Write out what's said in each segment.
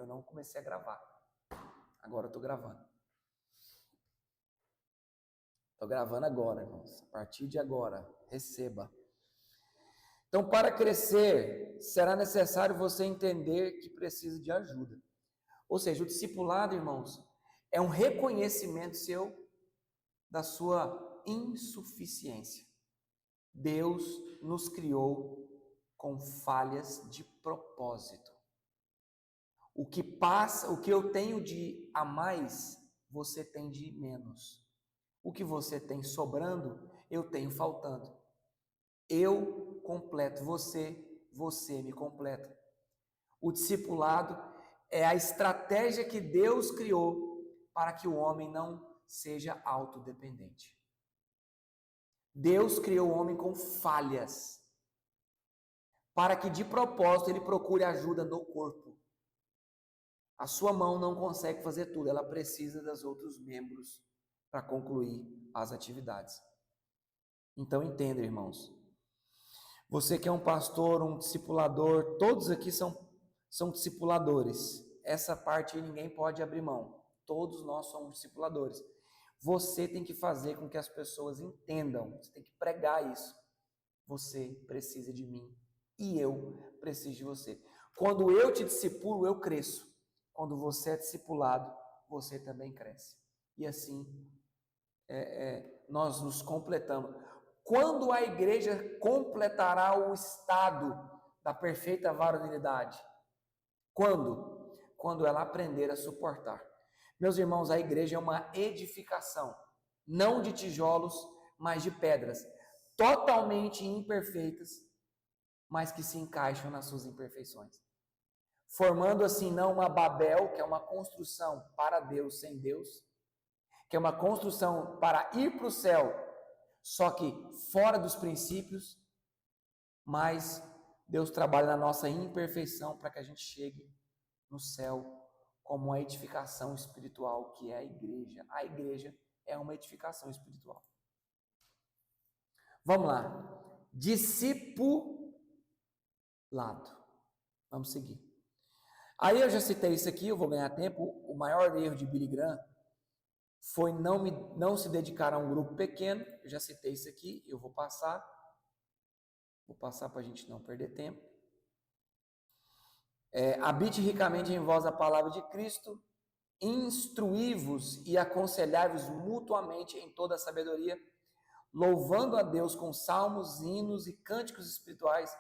não comecei a gravar. Agora eu estou gravando. Estou gravando agora, irmãos. A partir de agora, receba. Então, para crescer, será necessário você entender que precisa de ajuda. Ou seja, o discipulado, irmãos, é um reconhecimento seu da sua insuficiência. Deus nos criou com falhas de propósito. O que eu tenho de a mais, você tem de menos. O que você tem sobrando, eu tenho faltando. Eu completo você, você me completa. O discipulado é a estratégia que Deus criou para que o homem não seja autodependente. Deus criou o homem com falhas, para que de propósito ele procure ajuda no corpo. A sua mão não consegue fazer tudo, ela precisa dos outros membros para concluir as atividades. Então entenda, irmãos. Você que é um pastor, um discipulador, todos aqui são discipuladores. Essa parte aí ninguém pode abrir mão. Todos nós somos discipuladores. Você tem que fazer com que as pessoas entendam. Você tem que pregar isso. Você precisa de mim e eu preciso de você. Quando eu te discipulo, eu cresço. Quando você é discipulado, você também cresce. E assim, nós nos completamos. Quando a igreja completará o estado da perfeita varonilidade? Quando? Quando ela aprender a suportar. Meus irmãos, a igreja é uma edificação, não de tijolos, mas de pedras, totalmente imperfeitas, mas que se encaixam nas suas imperfeições. Formando assim não uma Babel, que é uma construção para Deus sem Deus, que é uma construção para ir para o céu, só que fora dos princípios, mas Deus trabalha na nossa imperfeição para que a gente chegue no céu como uma edificação espiritual, que é a igreja. A igreja é uma edificação espiritual. Vamos lá. Discipulado. Vamos seguir. Aí eu já citei isso aqui, eu vou ganhar tempo. O maior erro de Billy Graham foi não se dedicar a um grupo pequeno. Eu já citei isso aqui, eu vou passar. Vou passar para a gente não perder tempo. Habite ricamente em vós a palavra de Cristo, instruí-vos e aconselhai-vos mutuamente em toda a sabedoria, louvando a Deus com salmos, hinos e cânticos espirituais,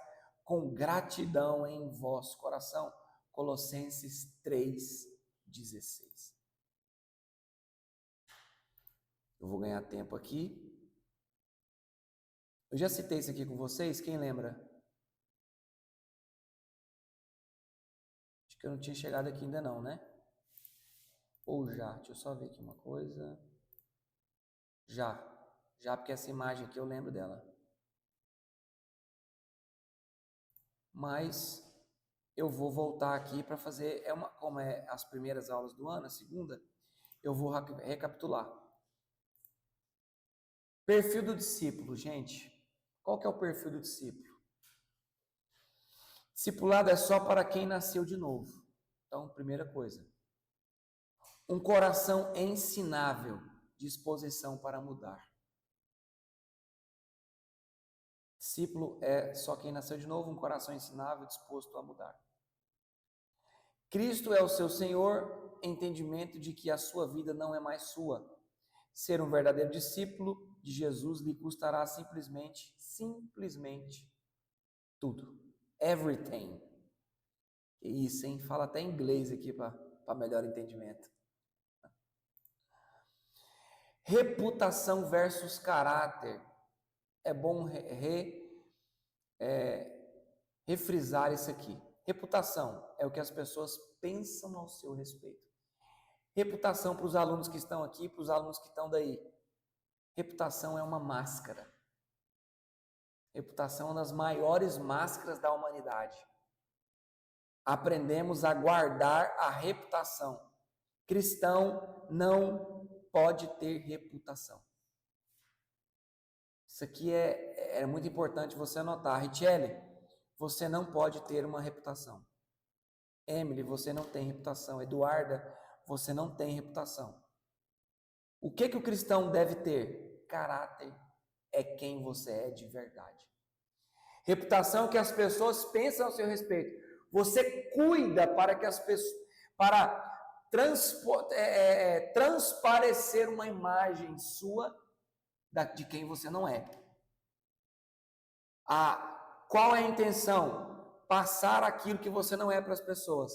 com gratidão em vosso coração. Colossenses 3,16. Eu vou ganhar tempo aqui. Eu já citei isso aqui com vocês, quem lembra? Acho que eu não tinha chegado aqui ainda não, né? Ou já? Deixa eu só ver aqui uma coisa. Já, porque essa imagem aqui eu lembro dela. Mas eu vou voltar aqui para fazer, como é as primeiras aulas do ano, a segunda, eu vou recapitular. Perfil do discípulo, gente. Qual que é o perfil do discípulo? Discipulado é só para quem nasceu de novo. Então, primeira coisa. Um coração ensinável, disposição para mudar. Discípulo é só quem nasceu de novo, um coração ensinável, disposto a mudar. Cristo é o seu Senhor, entendimento de que a sua vida não é mais sua. Ser um verdadeiro discípulo de Jesus lhe custará simplesmente tudo. Everything. Isso, hein? Fala até inglês aqui para melhor entendimento. Reputação versus caráter. É bom refrisar isso aqui. Reputação é o que as pessoas pensam ao seu respeito. Reputação para os alunos que estão aqui, para os alunos que estão daí. Reputação é uma máscara. Reputação é uma das maiores máscaras da humanidade. Aprendemos a guardar a reputação. Cristão não pode ter reputação. Isso aqui é muito importante você anotar. Richelle, você não pode ter uma reputação. Emily, você não tem reputação. Eduarda, você não tem reputação. O que o cristão deve ter? Caráter é quem você é de verdade. Reputação é o que as pessoas pensam a seu respeito. Você cuida para que as pessoas, para transparecer uma imagem sua de quem você não é. Qual é a intenção? Passar aquilo que você não é para as pessoas.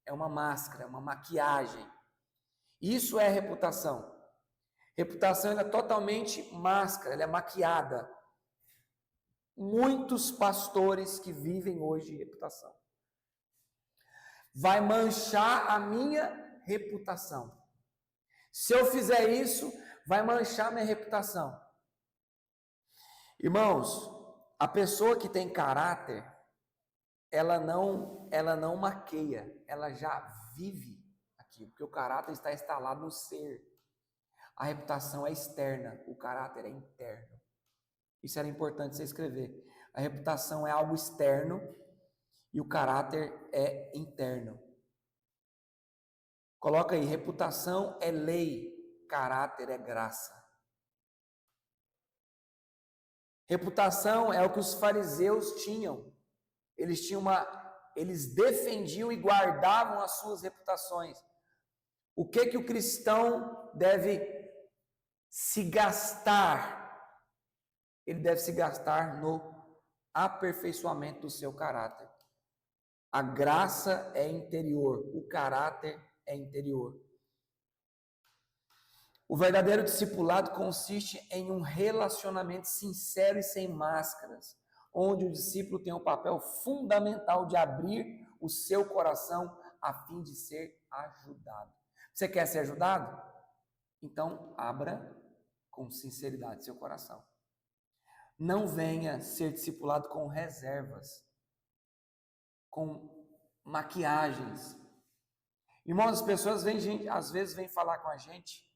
É uma máscara, uma maquiagem. Isso é reputação. Reputação é totalmente máscara, ela é maquiada. Muitos pastores que vivem hoje de reputação. Vai manchar a minha reputação. Se eu fizer isso, vai manchar minha reputação. Irmãos, a pessoa que tem caráter, ela não maqueia, ela já vive aquilo, porque o caráter está instalado no ser. A reputação é externa, o caráter é interno. Isso era importante você escrever. A reputação é algo externo e o caráter é interno. Coloca aí, reputação é lei, caráter é graça. Reputação é o que os fariseus tinham. Eles defendiam e guardavam as suas reputações. O que o cristão deve se gastar? Ele deve se gastar no aperfeiçoamento do seu caráter. A graça é interior, o caráter é interior. O verdadeiro discipulado consiste em um relacionamento sincero e sem máscaras, onde o discípulo tem um papel fundamental de abrir o seu coração a fim de ser ajudado. Você quer ser ajudado? Então, abra com sinceridade seu coração. Não venha ser discipulado com reservas, com maquiagens. Irmãos, as pessoas às vezes vêm falar com a gente,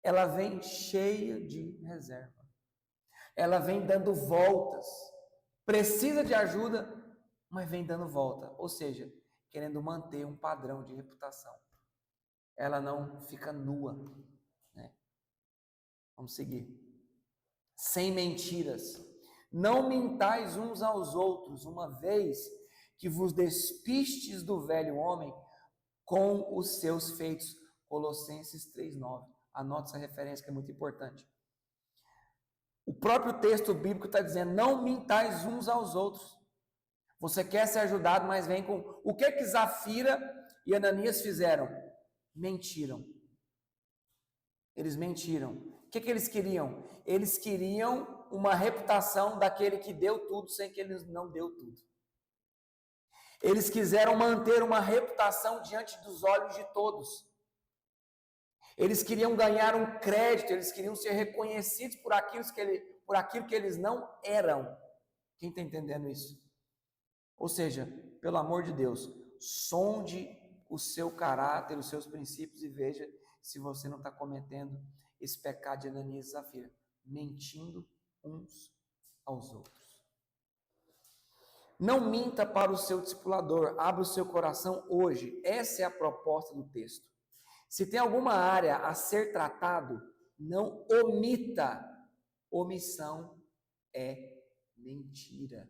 ela vem cheia de reserva. Ela vem dando voltas. Precisa de ajuda, mas vem dando volta. Ou seja, querendo manter um padrão de reputação. Ela não fica nua. Né? Vamos seguir. Sem mentiras. Não mintais uns aos outros, uma vez que vos despistes do velho homem com os seus feitos. Colossenses 3:9. Anote essa referência que é muito importante. O próprio texto bíblico está dizendo, não mintais uns aos outros. Você quer ser ajudado, mas vem com... O que Zafira e Ananias fizeram? Mentiram. Eles mentiram. O que eles queriam? Eles queriam uma reputação daquele que deu tudo sem que ele não deu tudo. Eles quiseram manter uma reputação diante dos olhos de todos. Eles queriam ganhar um crédito, eles queriam ser reconhecidos por aquilo que eles não eram. Quem está entendendo isso? Ou seja, pelo amor de Deus, sonde o seu caráter, os seus princípios e veja se você não está cometendo esse pecado de Ananias e Zafira, mentindo uns aos outros. Não minta para o seu discipulador, abra o seu coração hoje. Essa é a proposta do texto. Se tem alguma área a ser tratado, não omita. Omissão é mentira.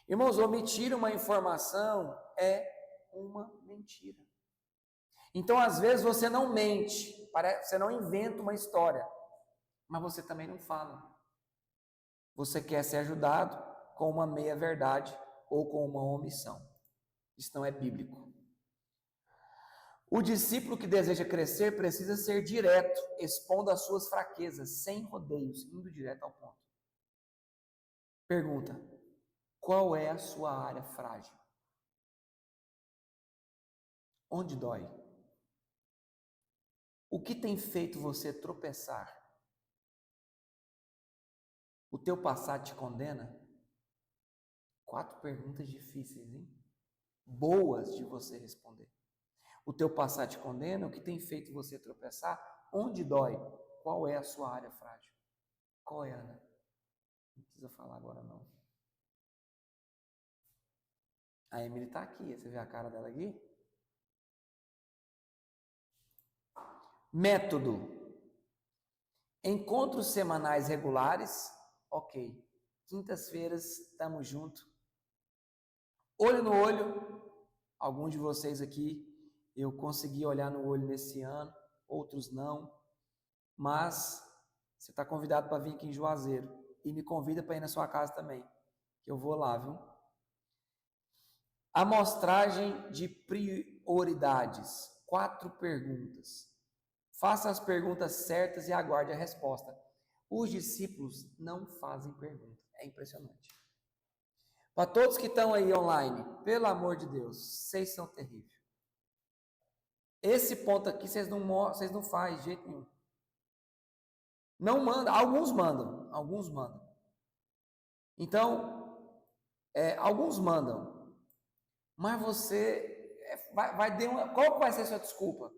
Irmãos, omitir uma informação é uma mentira. Então, às vezes, você não mente, você não inventa uma história, mas você também não fala. Você quer ser ajudado com uma meia-verdade ou com uma omissão. Isso não é bíblico. O discípulo que deseja crescer precisa ser direto, expondo as suas fraquezas, sem rodeios, indo direto ao ponto. Pergunta: qual é a sua área frágil? Onde dói? O que tem feito você tropeçar? O teu passado te condena? 4 perguntas difíceis, hein? Boas de você responder. O teu passado te condena? O que tem feito você tropeçar? Onde dói? Qual é a sua área frágil? Qual é, Ana? Não precisa falar agora, não. A Emily está aqui, você vê a cara dela aqui? Método. Encontros semanais regulares, ok. Quintas-feiras, estamos juntos. Olho no olho, alguns de vocês aqui, eu consegui olhar no olho nesse ano, outros não, mas você está convidado para vir aqui em Juazeiro e me convida para ir na sua casa também, que eu vou lá, viu? Amostragem de prioridades, 4 perguntas. Faça as perguntas certas e aguarde a resposta. Os discípulos não fazem pergunta, é impressionante. Para todos que estão aí online, pelo amor de Deus, vocês são terríveis. Esse ponto aqui vocês não fazem de jeito nenhum. Não mandam, alguns mandam. Então, alguns mandam, mas você qual vai ser a sua desculpa?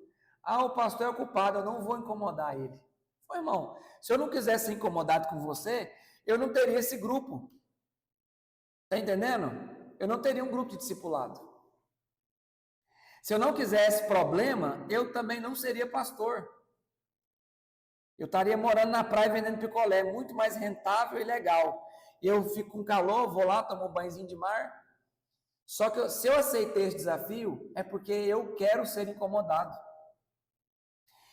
Ah, o pastor é culpado, eu não vou incomodar ele. Pô, irmão, se eu não quisesse ser incomodado com você, eu não teria esse grupo. Tá entendendo? Eu não teria um grupo de discipulado. Se eu não quisesse problema, eu também não seria pastor. Eu estaria morando na praia vendendo picolé, muito mais rentável e legal. Eu fico com calor, vou lá, tomo um banhozinho de mar. Só que se eu aceitei esse desafio, é porque eu quero ser incomodado.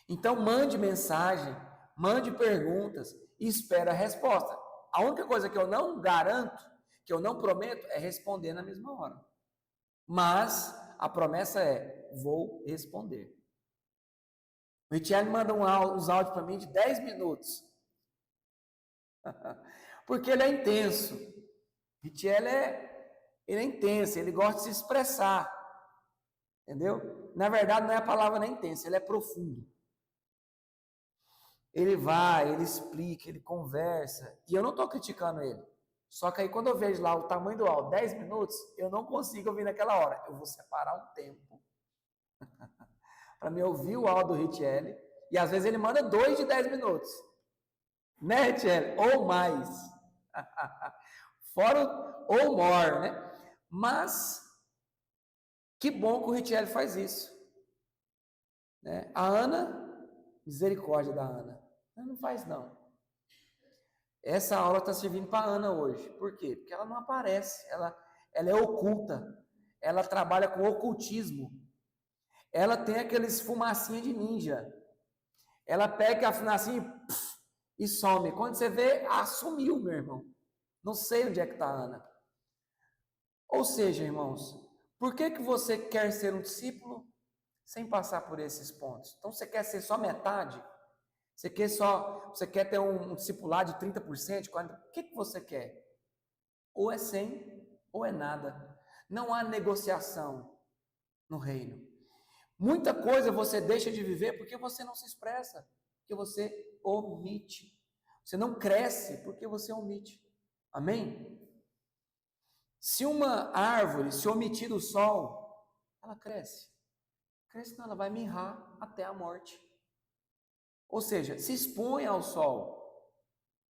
Então mande mensagem, mande perguntas e espere a resposta. A única coisa que eu não garanto, que eu não prometo, é responder na mesma hora. Mas a promessa é, vou responder. O Richelle manda uns áudios para mim de 10 minutos. Porque ele é intenso. O Richelle ele é intenso, ele gosta de se expressar. Entendeu? Na verdade, não é a palavra nem intensa, ele é profundo. Ele vai, ele explica, ele conversa. E eu não estou criticando ele. Só que aí quando eu vejo lá o tamanho do áudio, 10 minutos, eu não consigo ouvir naquela hora. Eu vou separar um tempo para me ouvir o áudio do Richelle. E às vezes ele manda 2 de 10 minutos. Né, Richelle? Ou mais. Fora ou more, né? Mas, que bom que o Richelle faz isso. Né? A Ana, misericórdia da Ana. Ela não faz não. Essa aula está servindo para a Ana hoje. Por quê? Porque ela não aparece. Ela é oculta. Ela trabalha com ocultismo. Ela tem aqueles fumacinha de ninja. Ela pega a fumacinha e some. Quando você vê, sumiu, meu irmão. Não sei onde é que está a Ana. Ou seja, irmãos, por que você quer ser um discípulo sem passar por esses pontos? Então, você quer ser só metade? Você quer ter um discipulado de 30%, 40%? O que você quer? Ou é 100, ou é nada. Não há negociação no reino. Muita coisa você deixa de viver porque você não se expressa, porque você omite. Você não cresce porque você omite. Amém? Se uma árvore se omitir do sol, ela cresce. Cresce não, ela vai mirrar até a morte. Ou seja, se exponha ao sol.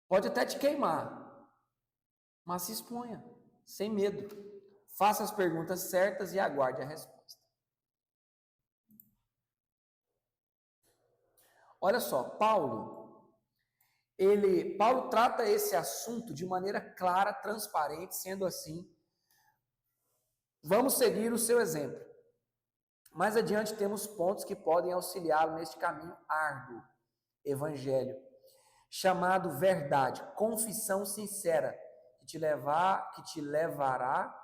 Pode até te queimar, mas se exponha, sem medo. Faça as perguntas certas e aguarde a resposta. Olha só, Paulo trata esse assunto de maneira clara, transparente, sendo assim, vamos seguir o seu exemplo. Mais adiante temos pontos que podem auxiliá-lo neste caminho árduo, evangelho, chamado verdade, confissão sincera, que te levará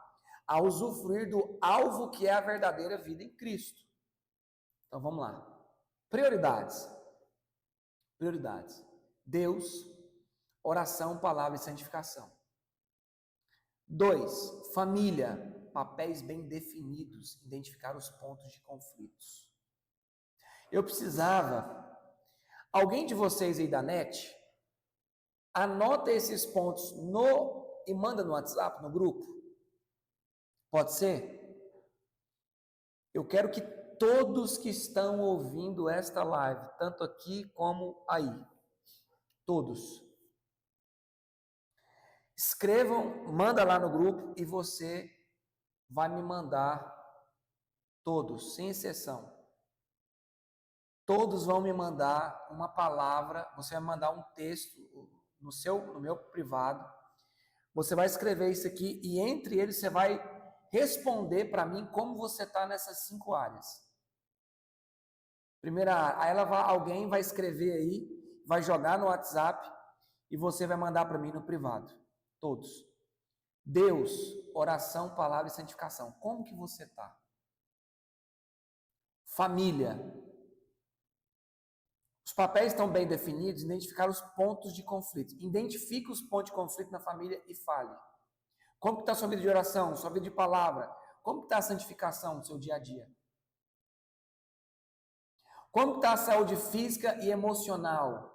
a usufruir do alvo que é a verdadeira vida em Cristo. Então vamos lá. Prioridades. Deus, oração, palavra e santificação. 2, família, papéis bem definidos, identificar os pontos de conflitos. Eu precisava, alguém de vocês aí da net, anota esses pontos e manda no WhatsApp, no grupo. Pode ser? Eu quero que todos que estão ouvindo esta live, tanto aqui como aí, todos, escrevam, manda lá no grupo e você vai me mandar, todos, sem exceção, todos vão me mandar uma palavra, você vai mandar um texto no meu privado, você vai escrever isso aqui e entre eles você vai responder para mim como você está nessas 5 áreas. Primeira área, aí alguém vai escrever aí, vai jogar no WhatsApp e você vai mandar para mim no privado. Todos. Deus, oração, palavra e santificação. Como que você está? Família. Os papéis estão bem definidos, identificar os pontos de conflito. Identifique os pontos de conflito na família e fale. Como está a sua vida de oração, sua vida de palavra? Como está a santificação no seu dia a dia? Como está a saúde física e emocional?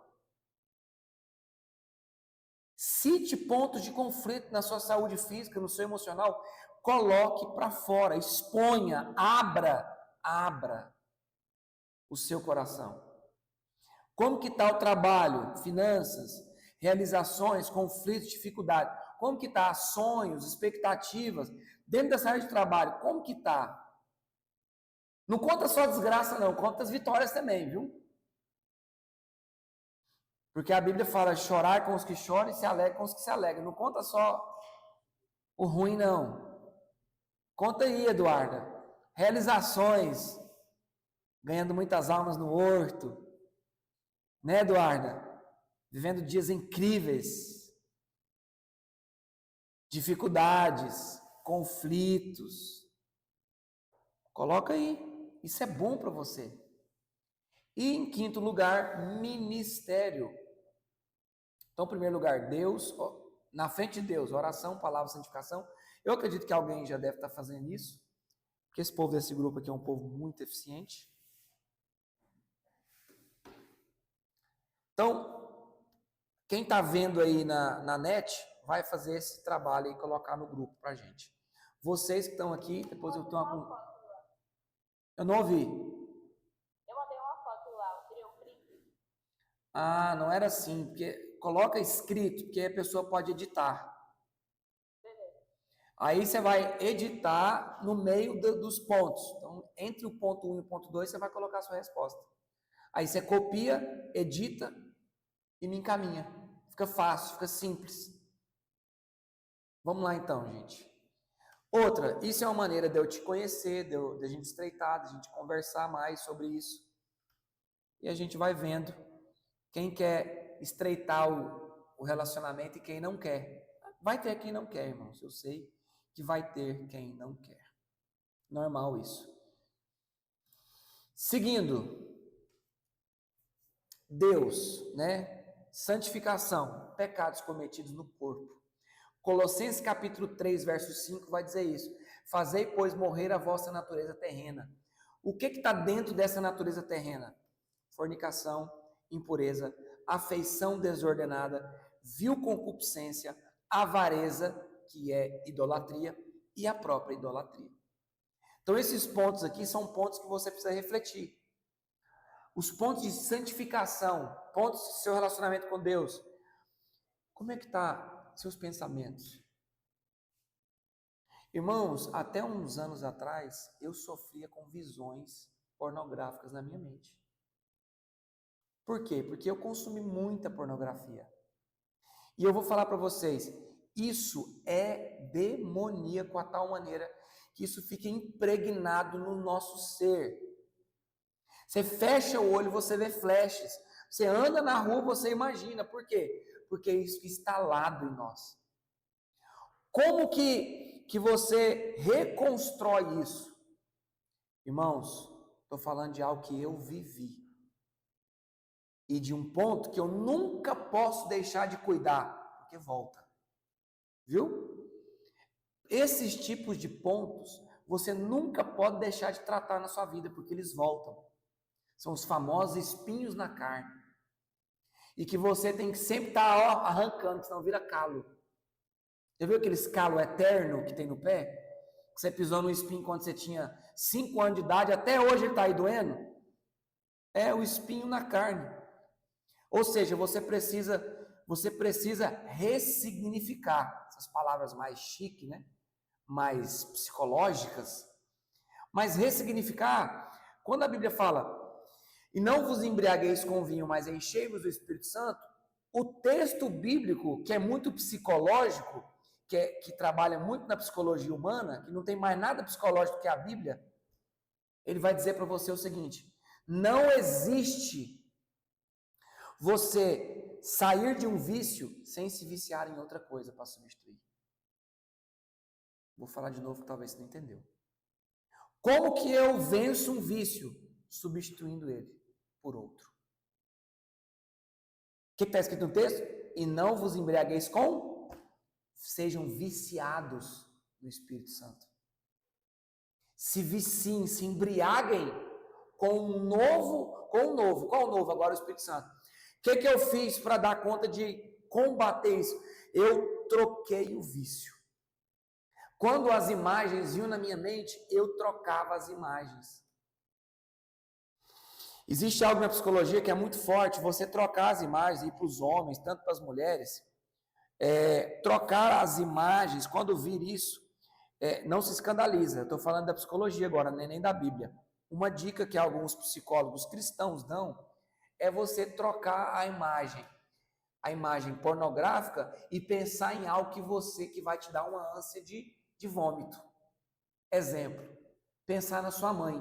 Cite pontos de conflito na sua saúde física, no seu emocional. Coloque para fora, exponha, abra o seu coração. Como que está o trabalho, finanças, realizações, conflitos, dificuldades? Como que está sonhos, expectativas, dentro dessa área de trabalho? Como que está? Não conta só desgraça não, conta as vitórias também, viu? Porque a Bíblia fala chorar com os que choram e se alegra com os que se alegram. Não conta só o ruim não. Conta aí, Eduarda. Realizações, ganhando muitas almas no horto. Né, Eduarda? Vivendo dias incríveis. Dificuldades, conflitos. Coloca aí. Isso é bom para você. E em quinto lugar, ministério. Então, em primeiro lugar, Deus, na frente de Deus, oração, palavra, santificação. Eu acredito que alguém já deve estar fazendo isso, porque esse povo desse grupo aqui é um povo muito eficiente. Então, quem está vendo aí na net, vai fazer esse trabalho e colocar no grupo para a gente. Vocês que estão aqui, depois eu estou com... Eu não ouvi. Eu mandei uma foto lá, eu tirei um print. Ah, não era assim, porque coloca escrito, porque a pessoa pode editar. Beleza. Aí você vai editar no meio dos pontos. Então, entre o ponto 1 e o ponto 2, você vai colocar a sua resposta. Aí você copia, edita e me encaminha. Fica fácil, fica simples. Vamos lá então, gente. Outra, isso é uma maneira de eu te conhecer, de a gente estreitar, de a gente conversar mais sobre isso. E a gente vai vendo quem quer estreitar o relacionamento e quem não quer. Vai ter quem não quer, irmãos. Eu sei que vai ter quem não quer. Normal isso. Seguindo, Deus, né? Santificação, pecados cometidos no corpo. Colossenses capítulo 3, verso 5 vai dizer isso. Fazei, pois, morrer a vossa natureza terrena. O que está dentro dessa natureza terrena? Fornicação, impureza, afeição desordenada, vil concupiscência, avareza, que é idolatria, e a própria idolatria. Então, esses pontos aqui são pontos que você precisa refletir. Os pontos de santificação, pontos do seu relacionamento com Deus. Como é que está seus pensamentos? Irmãos, até uns anos atrás, eu sofria com visões pornográficas na minha mente. Por quê? Porque eu consumi muita pornografia. E eu vou falar para vocês, isso é demoníaco a tal maneira que isso fica impregnado no nosso ser. Você fecha o olho, você vê flashes. Você anda na rua, você imagina. Por quê? Porque isso fica instalado em nós. Como que você reconstrói isso? Irmãos, estou falando de algo que eu vivi. E de um ponto que eu nunca posso deixar de cuidar, porque volta. Viu? Esses tipos de pontos, você nunca pode deixar de tratar na sua vida, porque eles voltam. São os famosos espinhos na carne. E que você tem que sempre estar arrancando, senão vira calo. Já viu aqueles calo eterno que tem no pé? Que você pisou no espinho quando você tinha 5 anos de idade, até hoje ele está aí doendo? É o espinho na carne. Ou seja, você precisa ressignificar, essas palavras mais chique, né? mais psicológicas, mas ressignificar, quando a Bíblia fala, e não vos embriagueis com vinho, mas enchei-vos do Espírito Santo, o texto bíblico, que é muito psicológico, que trabalha muito na psicologia humana, que não tem mais nada psicológico que a Bíblia, ele vai dizer para você o seguinte: não existe você sair de um vício sem se viciar em outra coisa para substituir. Vou falar de novo que talvez você não entendeu. Como que eu venço um vício? Substituindo ele por outro. O que está escrito no texto? E não vos embriagueis com, sejam viciados no Espírito Santo. Se viciem, se embriaguem com um novo, qual o novo? Agora o Espírito Santo. O que eu fiz para dar conta de combater isso? Eu troquei o vício. Quando as imagens vinham na minha mente, eu trocava as imagens. Existe algo na psicologia que é muito forte, você trocar as imagens, ir para os homens, tanto para as mulheres, trocar as imagens, quando vir isso, não se escandaliza. Eu estou falando da psicologia agora, nem da Bíblia. Uma dica que alguns psicólogos cristãos dão é você trocar a imagem pornográfica e pensar em algo que vai te dar uma ânsia de vômito. Exemplo, pensar na sua mãe.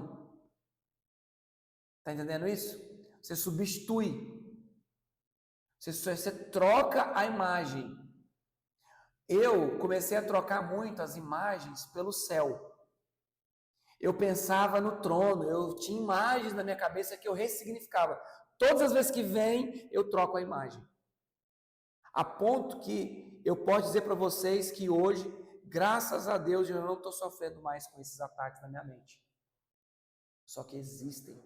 Está entendendo isso? Você substitui. Você troca a imagem. Eu comecei a trocar muito as imagens pelo céu. Eu pensava no trono, eu tinha imagens na minha cabeça que eu ressignificava. Todas as vezes que vem, eu troco a imagem. A ponto que eu posso dizer para vocês que hoje, graças a Deus, eu não estou sofrendo mais com esses ataques na minha mente. Só que existem.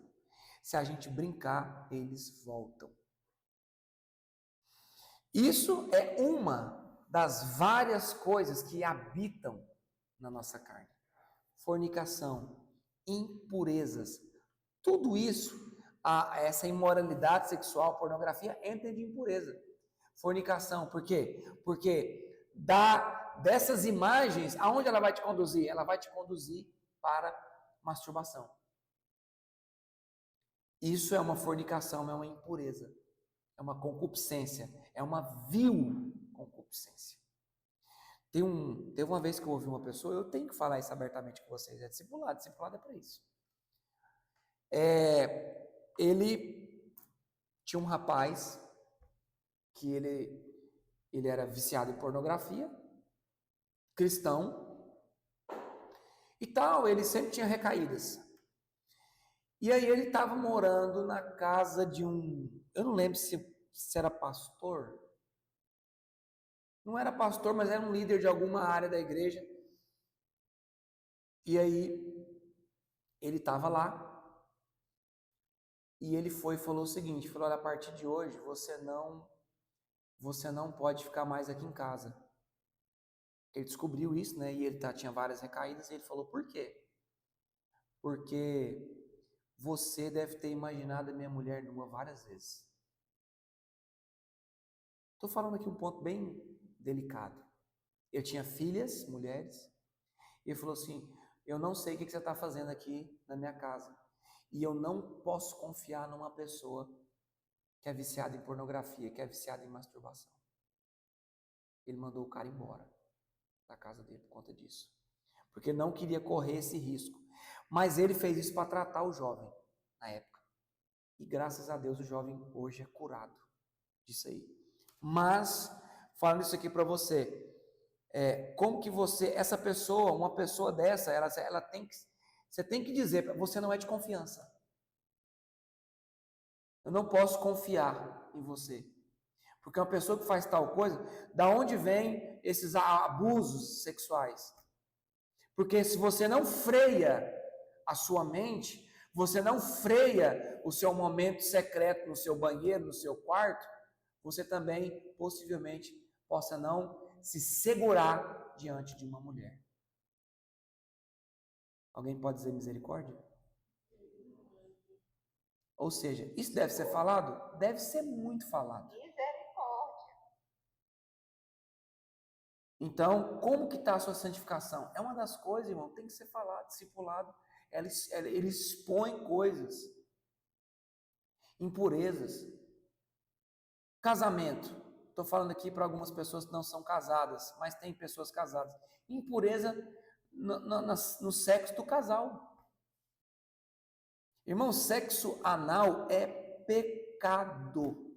Se a gente brincar, eles voltam. Isso é uma das várias coisas que habitam na nossa carne. Fornicação, impurezas, tudo isso, essa imoralidade sexual, pornografia, entra de impureza. Fornicação, por quê? Porque dessas imagens, aonde ela vai te conduzir? Ela vai te conduzir para masturbação. Isso é uma fornicação, é uma impureza, é uma concupiscência, é uma vil concupiscência. Teve uma vez que eu ouvi uma pessoa, eu tenho que falar isso abertamente com vocês, discipulado é para isso. Ele tinha um rapaz que ele era viciado em pornografia, cristão, e tal, ele sempre tinha recaídas. E aí ele estava morando na casa de eu não lembro se era pastor, não era pastor, mas era um líder de alguma área da igreja. E aí ele estava lá, e ele falou o seguinte, falou: olha, a partir de hoje você não pode ficar mais aqui em casa. Ele descobriu isso, né? E ele tinha várias recaídas, e ele falou: por quê? Porque você deve ter imaginado a minha mulher nua várias vezes. Estou falando aqui um ponto bem delicado. Eu tinha filhas, mulheres, e ele falou assim: eu não sei o que você está fazendo aqui na minha casa, e eu não posso confiar numa pessoa que é viciada em pornografia, que é viciada em masturbação. Ele mandou o cara embora da casa dele por conta disso, porque não queria correr esse risco. Mas ele fez isso para tratar o jovem na época, e graças a Deus o jovem hoje é curado disso aí. Mas, falando isso aqui para você, como que essa pessoa, uma pessoa dessa, você tem que dizer, você não é de confiança. Eu não posso confiar em você. Porque uma pessoa que faz tal coisa, da onde vem esses abusos sexuais? Porque se você não freia a sua mente, você não freia o seu momento secreto no seu banheiro, no seu quarto, você também possivelmente possa não se segurar diante de uma mulher. Alguém pode dizer misericórdia? Ou seja, isso deve ser falado? Deve ser muito falado. Misericórdia. Então, como que está a sua santificação? É uma das coisas, irmão, tem que ser falado, discipulado. Ele expõe coisas, impurezas. Casamento. Estou falando aqui para algumas pessoas que não são casadas, mas tem pessoas casadas. Impureza no sexo do casal. Irmão, sexo anal é pecado.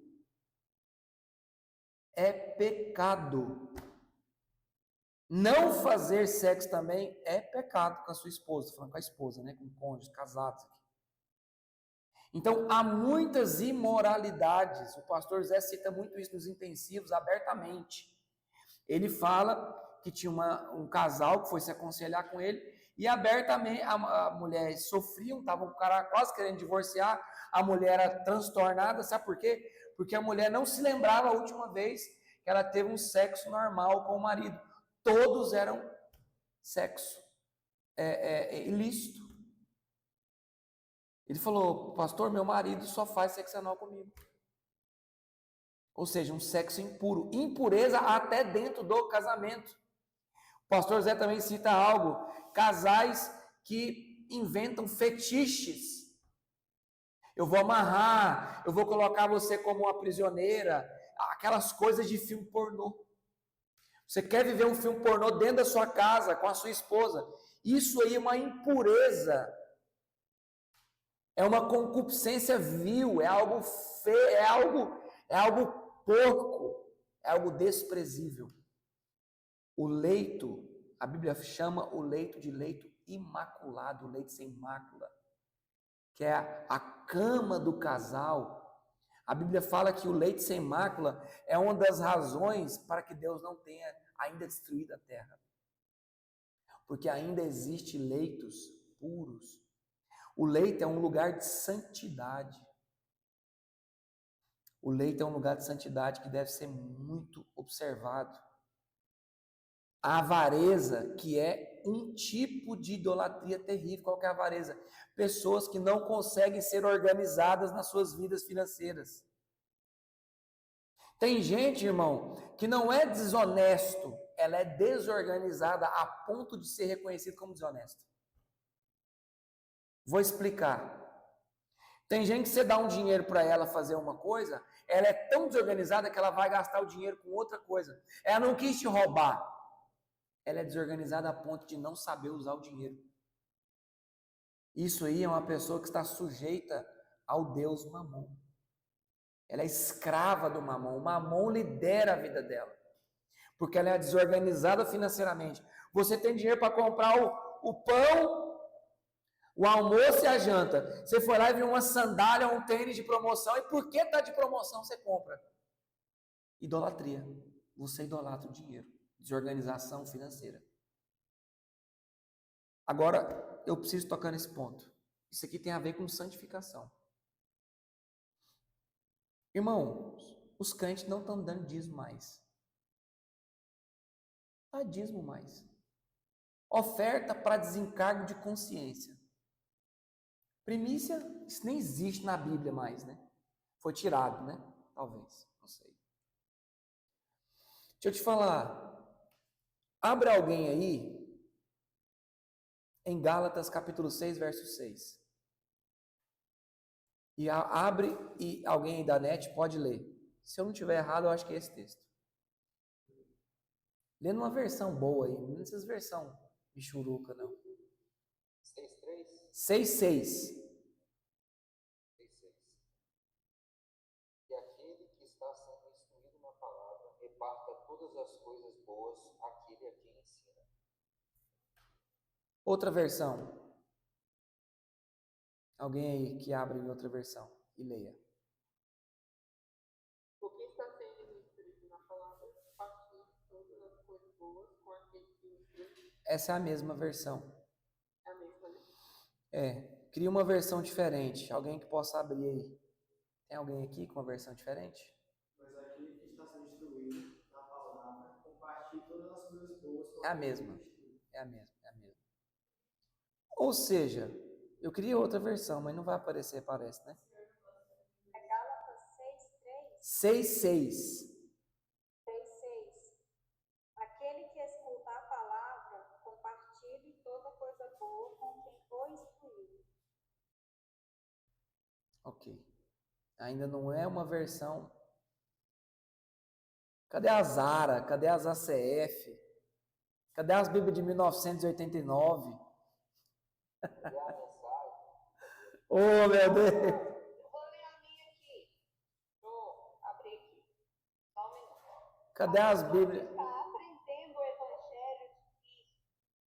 É pecado. Não fazer sexo também é pecado com a sua esposa. Estou falando com a esposa, né? Com o cônjuge, casados aqui. Então, há muitas imoralidades. O pastor Zé cita muito isso nos intensivos, abertamente. Ele fala que tinha um casal que foi se aconselhar com ele, e abertamente a mulher sofria, estava o cara quase querendo divorciar, a mulher era transtornada, sabe por quê? Porque a mulher não se lembrava a última vez que ela teve um sexo normal com o marido. Todos eram sexo ilícito. Ele falou, pastor, meu marido só faz sexo anal comigo. Ou seja, um sexo impuro. Impureza até dentro do casamento. O pastor Zé também cita algo. Casais que inventam fetiches. Eu vou amarrar, eu vou colocar você como uma prisioneira. Aquelas coisas de filme pornô. Você quer viver um filme pornô dentro da sua casa, com a sua esposa. Isso aí é uma impureza. É uma concupiscência vil, é algo feio, é algo porco, é algo desprezível. O leito, a Bíblia chama o leito de leito imaculado, o leito sem mácula, que é a cama do casal. A Bíblia fala que o leito sem mácula é uma das razões para que Deus não tenha ainda destruído a terra. Porque ainda existem leitos puros. O leito é um lugar de santidade. O leito é um lugar de santidade que deve ser muito observado. A avareza, que é um tipo de idolatria terrível. Qual que é a avareza? Pessoas que não conseguem ser organizadas nas suas vidas financeiras. Tem gente, irmão, que não é desonesto, ela é desorganizada a ponto de ser reconhecido como desonesto. Vou explicar. Tem gente que você dá um dinheiro para ela fazer uma coisa, ela é tão desorganizada que ela vai gastar o dinheiro com outra coisa. Ela não quis te roubar. Ela é desorganizada a ponto de não saber usar o dinheiro. Isso aí é uma pessoa que está sujeita ao Deus Mamon. Ela é escrava do Mamon. O Mamon lidera a vida dela. Porque ela é desorganizada financeiramente. Você tem dinheiro para comprar o pão, o almoço e a janta. Você foi lá e viu uma sandália, um tênis de promoção. E por que está de promoção você compra? Idolatria. Você idolatra o dinheiro. Desorganização financeira. Agora, eu preciso tocar nesse ponto. Isso aqui tem a ver com santificação. Irmãos, os crentes não estão dando dízimo mais. Não dá dízimo mais. Oferta para desencargo de consciência. Primícia, isso nem existe na Bíblia mais, né? Foi tirado, né? Talvez, não sei. Deixa eu te falar. Abre alguém aí em Gálatas capítulo 6, verso 6. E abre e alguém aí da net pode ler. Se eu não tiver errado, eu acho que é esse texto. Lendo uma versão boa aí, não essas versão michuruca, não. 6:6. E aquele que está sendo instruído na palavra, reparta todas as coisas boas àquele a quem ensina. Outra versão. Alguém aí que abre em outra versão e leia. O que está sendo instruído na palavra, partilhe todas as coisas boas com aquele que instrui. Essa é a mesma versão. É a mesma, né? Cria uma versão diferente. Alguém que possa abrir aí. Tem alguém aqui com uma versão diferente? Mas aquele que está sendo instruído na palavra, compartilhe todas as coisas boas com É a mesma. É a mesma. Ou seja, eu queria outra versão, mas não vai aparecer, parece, né? É Gálatas 6:3. 6:6. 6:6. Aquele que Ok. Ainda não é uma versão. Cadê a Zara? Cadê as ACF? Cadê as Bíblias de 1989? Cadê a mensagem? Oh, meu Deus! Eu vou ler a minha aqui. Deixa eu abrir aqui. Só um minuto. Cadê as Bíblias? Está aprendendo o Evangelho de Cristo.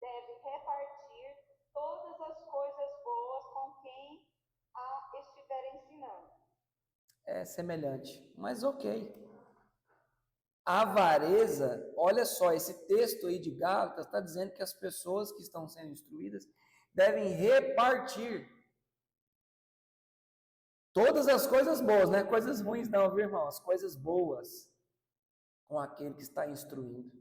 Deve repartir todas as coisas boas com quem a estiver ensinando. É semelhante, mas ok. A avareza, olha só, esse texto aí de Gálatas está dizendo que as pessoas que estão sendo instruídas devem repartir todas as coisas boas, não é coisas ruins não, viu, irmão? As coisas boas com aquele que está instruindo.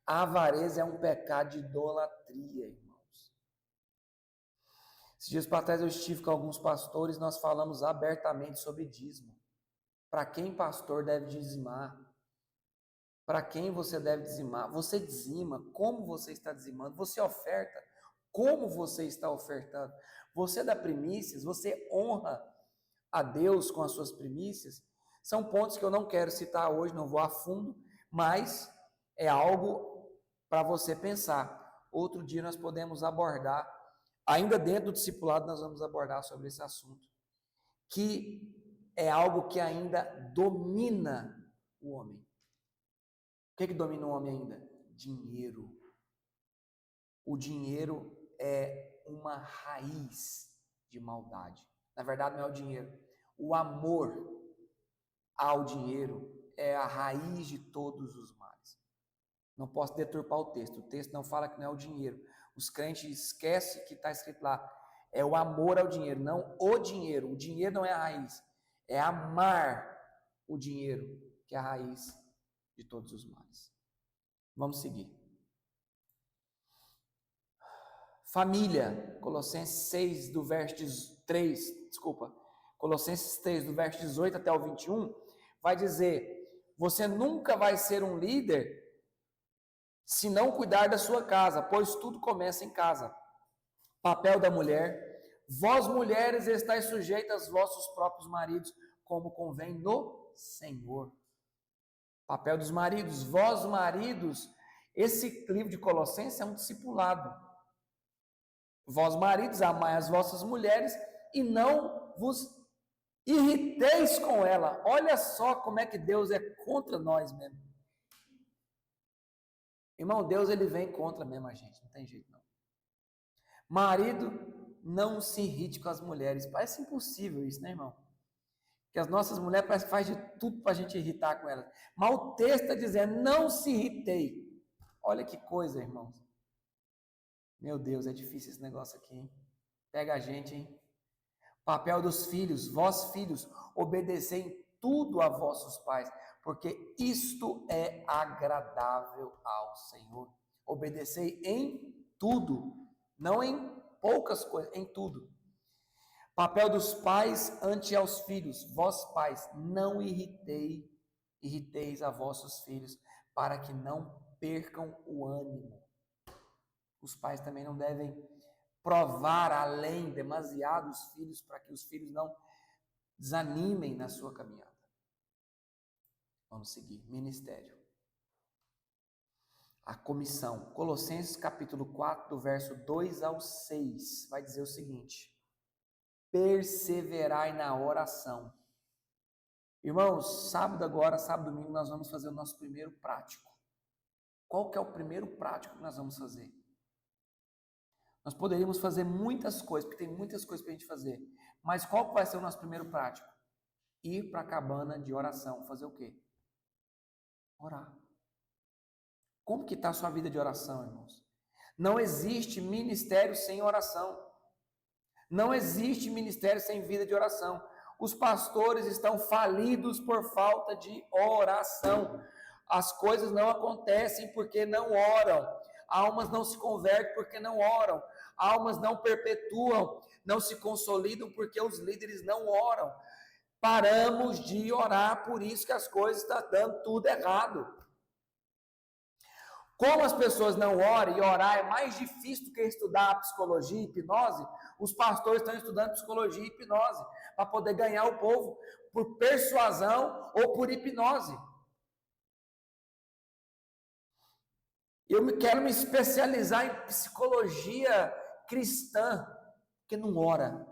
A avareza é um pecado de idolatria, irmãos. Esses dias para trás eu estive com alguns pastores, nós falamos abertamente sobre dízimo. Para quem pastor deve dizimar? Para quem você deve dizimar? Você dizima, como você está dizimando? Você oferta, como você está ofertando? Você dá primícias, você honra a Deus com as suas primícias? São pontos que eu não quero citar hoje, não vou a fundo, mas é algo para você pensar. Outro dia nós podemos abordar, ainda dentro do discipulado nós vamos abordar sobre esse assunto, que é algo que ainda domina o homem. O que domina o homem ainda? Dinheiro. O dinheiro é uma raiz de maldade. Na verdade, não é o dinheiro. O amor ao dinheiro é a raiz de todos os males. Não posso deturpar o texto. O texto não fala que não é o dinheiro. Os crentes esquecem que está escrito lá. É o amor ao dinheiro, não o dinheiro. O dinheiro não é a raiz. É amar o dinheiro que é a raiz de todos os males. Vamos seguir. Família, Colossenses 3, do verso 18 até o 21, vai dizer: você nunca vai ser um líder se não cuidar da sua casa, pois tudo começa em casa. Papel da mulher: vós mulheres estáis sujeitas aos vossos próprios maridos, como convém no Senhor. Papel dos maridos: vós maridos, esse livro de Colossenses é um discipulado. Vós maridos, amai as vossas mulheres e não vos irriteis com ela. Olha só como é que Deus é contra nós mesmo. Irmão, Deus ele vem contra mesmo a gente, não tem jeito não. Marido, não se irrite com as mulheres. Parece impossível isso, né, irmão? Que as nossas mulheres parecem que fazem de tudo para a gente irritar com elas. Mas o texto está dizendo, não se irritei. Olha que coisa, irmãos. Meu Deus, é difícil esse negócio aqui, hein? Pega a gente, hein? Papel dos filhos: vós filhos, obedecei em tudo a vossos pais, porque isto é agradável ao Senhor. Obedecei em tudo, não em poucas coisas, em tudo. Papel dos pais ante aos filhos: vós pais, não irriteis a vossos filhos, para que não percam o ânimo. Os pais também não devem provar além demasiado os filhos, para que os filhos não desanimem na sua caminhada. Vamos seguir. Ministério. A comissão. Colossenses capítulo 4, do verso 2 ao 6, vai dizer o seguinte: perseverai na oração. Irmãos, sábado domingo, nós vamos fazer o nosso primeiro prático. Qual que é o primeiro prático que nós vamos fazer? Nós poderíamos fazer muitas coisas, porque tem muitas coisas para a gente fazer. Mas qual que vai ser o nosso primeiro prático? Ir para a cabana de oração. Fazer o quê? Orar. Como que está a sua vida de oração, irmãos? Não existe ministério sem oração. Não existe ministério sem vida de oração. Os pastores estão falidos por falta de oração. As coisas não acontecem porque não oram. Almas não se convertem porque não oram. Almas não perpetuam, não se consolidam porque os líderes não oram. Paramos de orar, por isso que as coisas estão dando tudo errado. Como as pessoas não oram e orar é mais difícil do que estudar psicologia e hipnose, os pastores estão estudando psicologia e hipnose para poder ganhar o povo por persuasão ou por hipnose. Quero me especializar em psicologia cristã, porque não ora.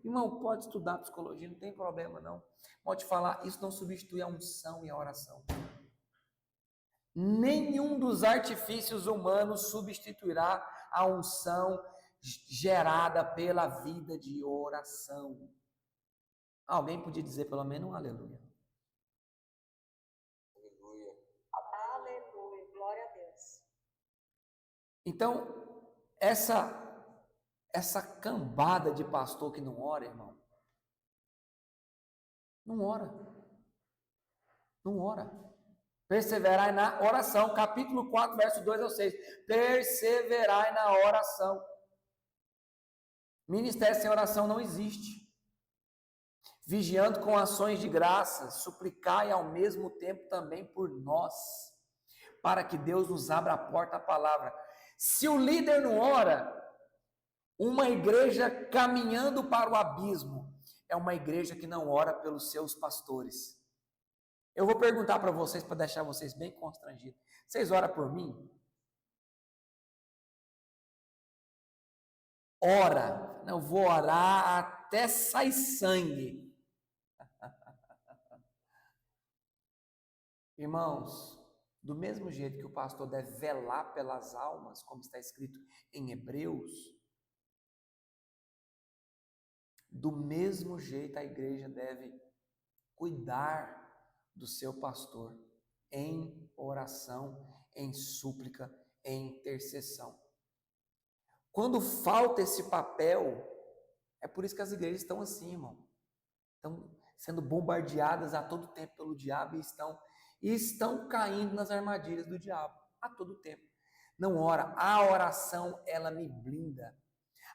Irmão, pode estudar psicologia, não tem problema não. Pode falar, isso não substitui a unção e a oração. Nenhum dos artifícios humanos substituirá a unção gerada pela vida de oração. Alguém podia dizer pelo menos um aleluia. Aleluia. Aleluia, glória a Deus. Então, essa cambada de pastor que não ora, irmão, não ora. Não ora. Perseverai na oração, capítulo 4, verso 2 ao 6. Perseverai na oração. Ministério sem oração não existe. Vigiando com ações de graça, suplicai ao mesmo tempo também por nós, para que Deus nos abra a porta à palavra. Se o líder não ora, uma igreja caminhando para o abismo é uma igreja que não ora pelos seus pastores. Eu vou perguntar para vocês, para deixar vocês bem constrangidos. Vocês oram por mim? Ora. Eu vou orar até sair sangue. Irmãos, do mesmo jeito que o pastor deve velar pelas almas, como está escrito em Hebreus, do mesmo jeito a igreja deve cuidar do seu pastor em oração, em súplica, em intercessão. Quando falta esse papel, é por isso que as igrejas estão assim, irmão. Estão sendo bombardeadas a todo tempo pelo diabo e estão caindo nas armadilhas do diabo a todo tempo. Não ora. A oração, ela me blinda.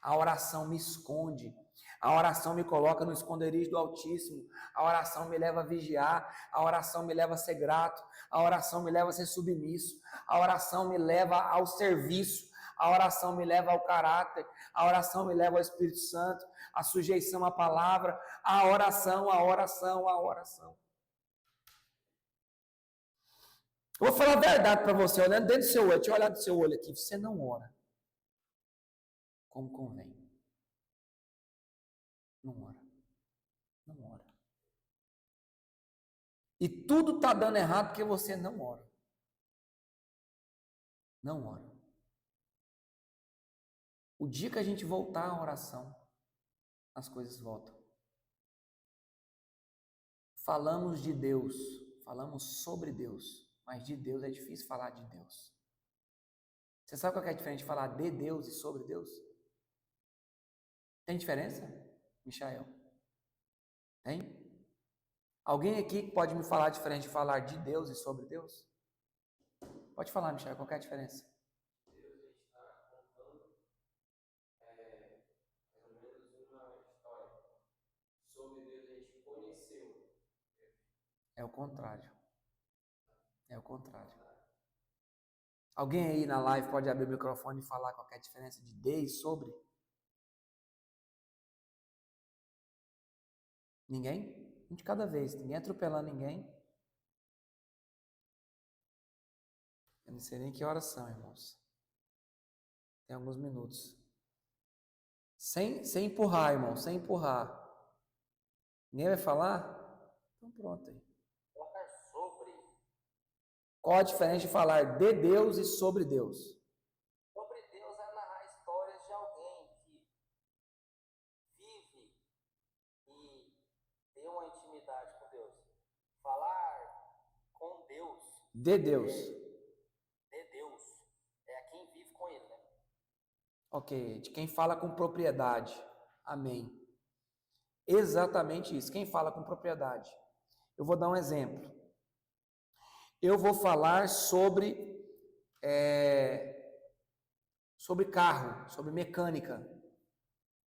A oração me esconde. A oração me coloca no esconderijo do Altíssimo. A oração me leva a vigiar. A oração me leva a ser grato. A oração me leva a ser submisso. A oração me leva ao serviço. A oração me leva ao caráter. A oração me leva ao Espírito Santo. A sujeição à palavra. A oração, a oração, a oração. Eu vou falar a verdade para você, olhando dentro do seu olho. Deixa eu olhar do seu olho aqui. Você não ora como convém. Não ora. Não ora. E tudo está dando errado porque você não ora. Não ora. O dia que a gente voltar à oração, as coisas voltam. Falamos de Deus, falamos sobre Deus, mas de Deus é difícil falar de Deus. Você sabe qual é a diferença de falar de Deus e sobre Deus? Tem diferença, Michael? Tem? Alguém aqui pode me falar a diferença de falar de Deus e sobre Deus? Pode falar, Michael, qual é a diferença? Deus está contando pelo menos uma história. Sobre Deus a gente conheceu. É o contrário. É o contrário. Alguém aí na live pode abrir o microfone e falar qual é a diferença de de e sobre? Ninguém? Um de cada vez. Ninguém atropelando ninguém. Eu não sei nem que horas são, irmãos. Tem alguns minutos. Sem empurrar, irmão. Sem empurrar. Ninguém vai falar? Então pronto aí. Falar sobre. Qual a diferença de falar de Deus e sobre Deus? Sobre Deus é narrar histórias de alguém que vive e tem uma intimidade com Deus. Falar com Deus, De Deus. de Deus, é a quem vive com Ele, né? Ok. De quem fala com propriedade. Amém. Exatamente isso. Quem fala com propriedade. Eu vou dar um exemplo. Eu vou falar sobre carro, sobre mecânica.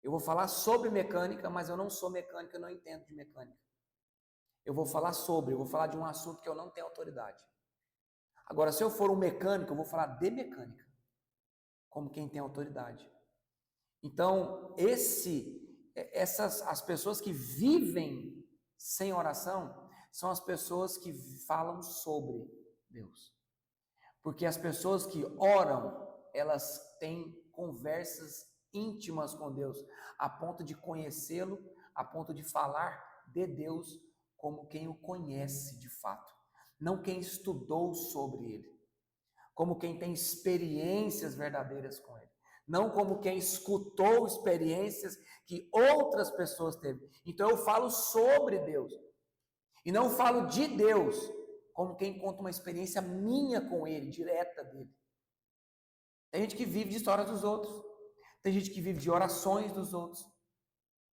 Eu vou falar sobre mecânica, mas eu não sou mecânica, eu não entendo de mecânica. Eu vou falar de um assunto que eu não tenho autoridade. Agora, se eu for um mecânico, eu vou falar de mecânica, como quem tem autoridade. Então, as pessoas que vivem sem oração são as pessoas que falam sobre Deus. Porque as pessoas que oram, elas têm conversas íntimas com Deus, a ponto de conhecê-lo, a ponto de falar de Deus como quem o conhece de fato, não quem estudou sobre ele, como quem tem experiências verdadeiras com ele, não como quem escutou experiências que outras pessoas teve. Então eu falo sobre Deus, e não falo de Deus, como quem conta uma experiência minha com ele, direta dele. Tem gente que vive de histórias dos outros, tem gente que vive de orações dos outros.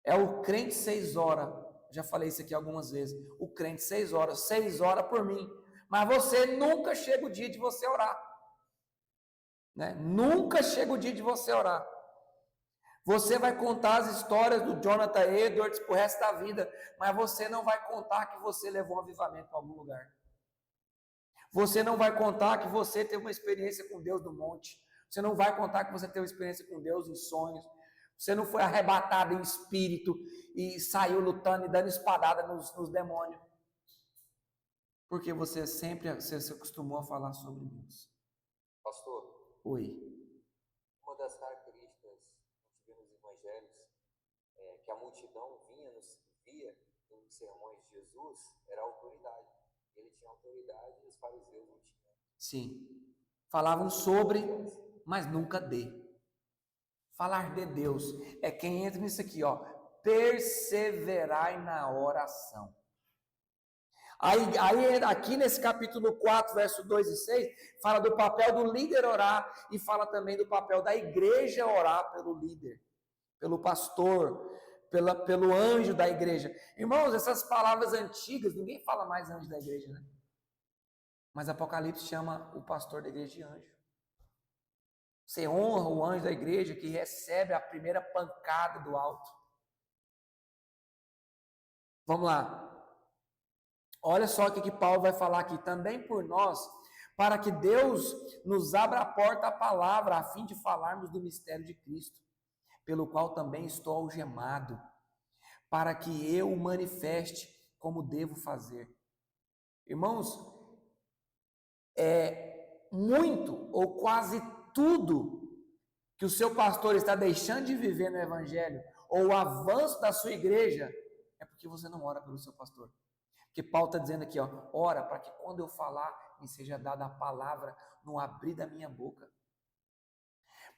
É o crente 6 horas, já falei isso aqui algumas vezes, o crente 6 horas por mim, mas você nunca chega o dia de você orar. Né? Nunca chega o dia de você orar. Você vai contar as histórias do Jonathan Edwards pro resto da vida, mas você não vai contar que você levou um avivamento para algum lugar. Você não vai contar que você teve uma experiência com Deus no monte. Você não vai contar que você teve uma experiência com Deus em sonhos. Você não foi arrebatado em espírito e saiu lutando e dando espadada nos demônios. Porque você se acostumou a falar sobre Deus. Pastor, Oi. uma das características que a gente vê nos evangelhos é que a multidão via nos sermões de Jesus era a autoridade. Ele tinha autoridade e os fariseus não tinham. Sim. Falavam sobre, mas nunca de. Falar de Deus é quem entra nisso aqui, ó. Perseverai na oração. Aí aqui nesse capítulo 4, verso 2 e 6, fala do papel do líder orar e fala também do papel da igreja orar pelo líder, pelo pastor, pelo anjo da igreja. Irmãos, essas palavras antigas, ninguém fala mais anjo da igreja, né? Mas Apocalipse chama o pastor da igreja de anjo. Você honra o anjo da igreja que recebe a primeira pancada do alto. Vamos lá. Olha só o que Paulo vai falar aqui. Também por nós, para que Deus nos abra a porta à palavra, a fim de falarmos do mistério de Cristo, pelo qual também estou algemado, para que eu o manifeste como devo fazer. Irmãos, muito ou quase tudo que o seu pastor está deixando de viver no evangelho, ou o avanço da sua igreja, é porque você não ora pelo seu pastor. Porque Paulo está dizendo aqui, ó, ora para que quando eu falar, me seja dada a palavra no abrir da minha boca.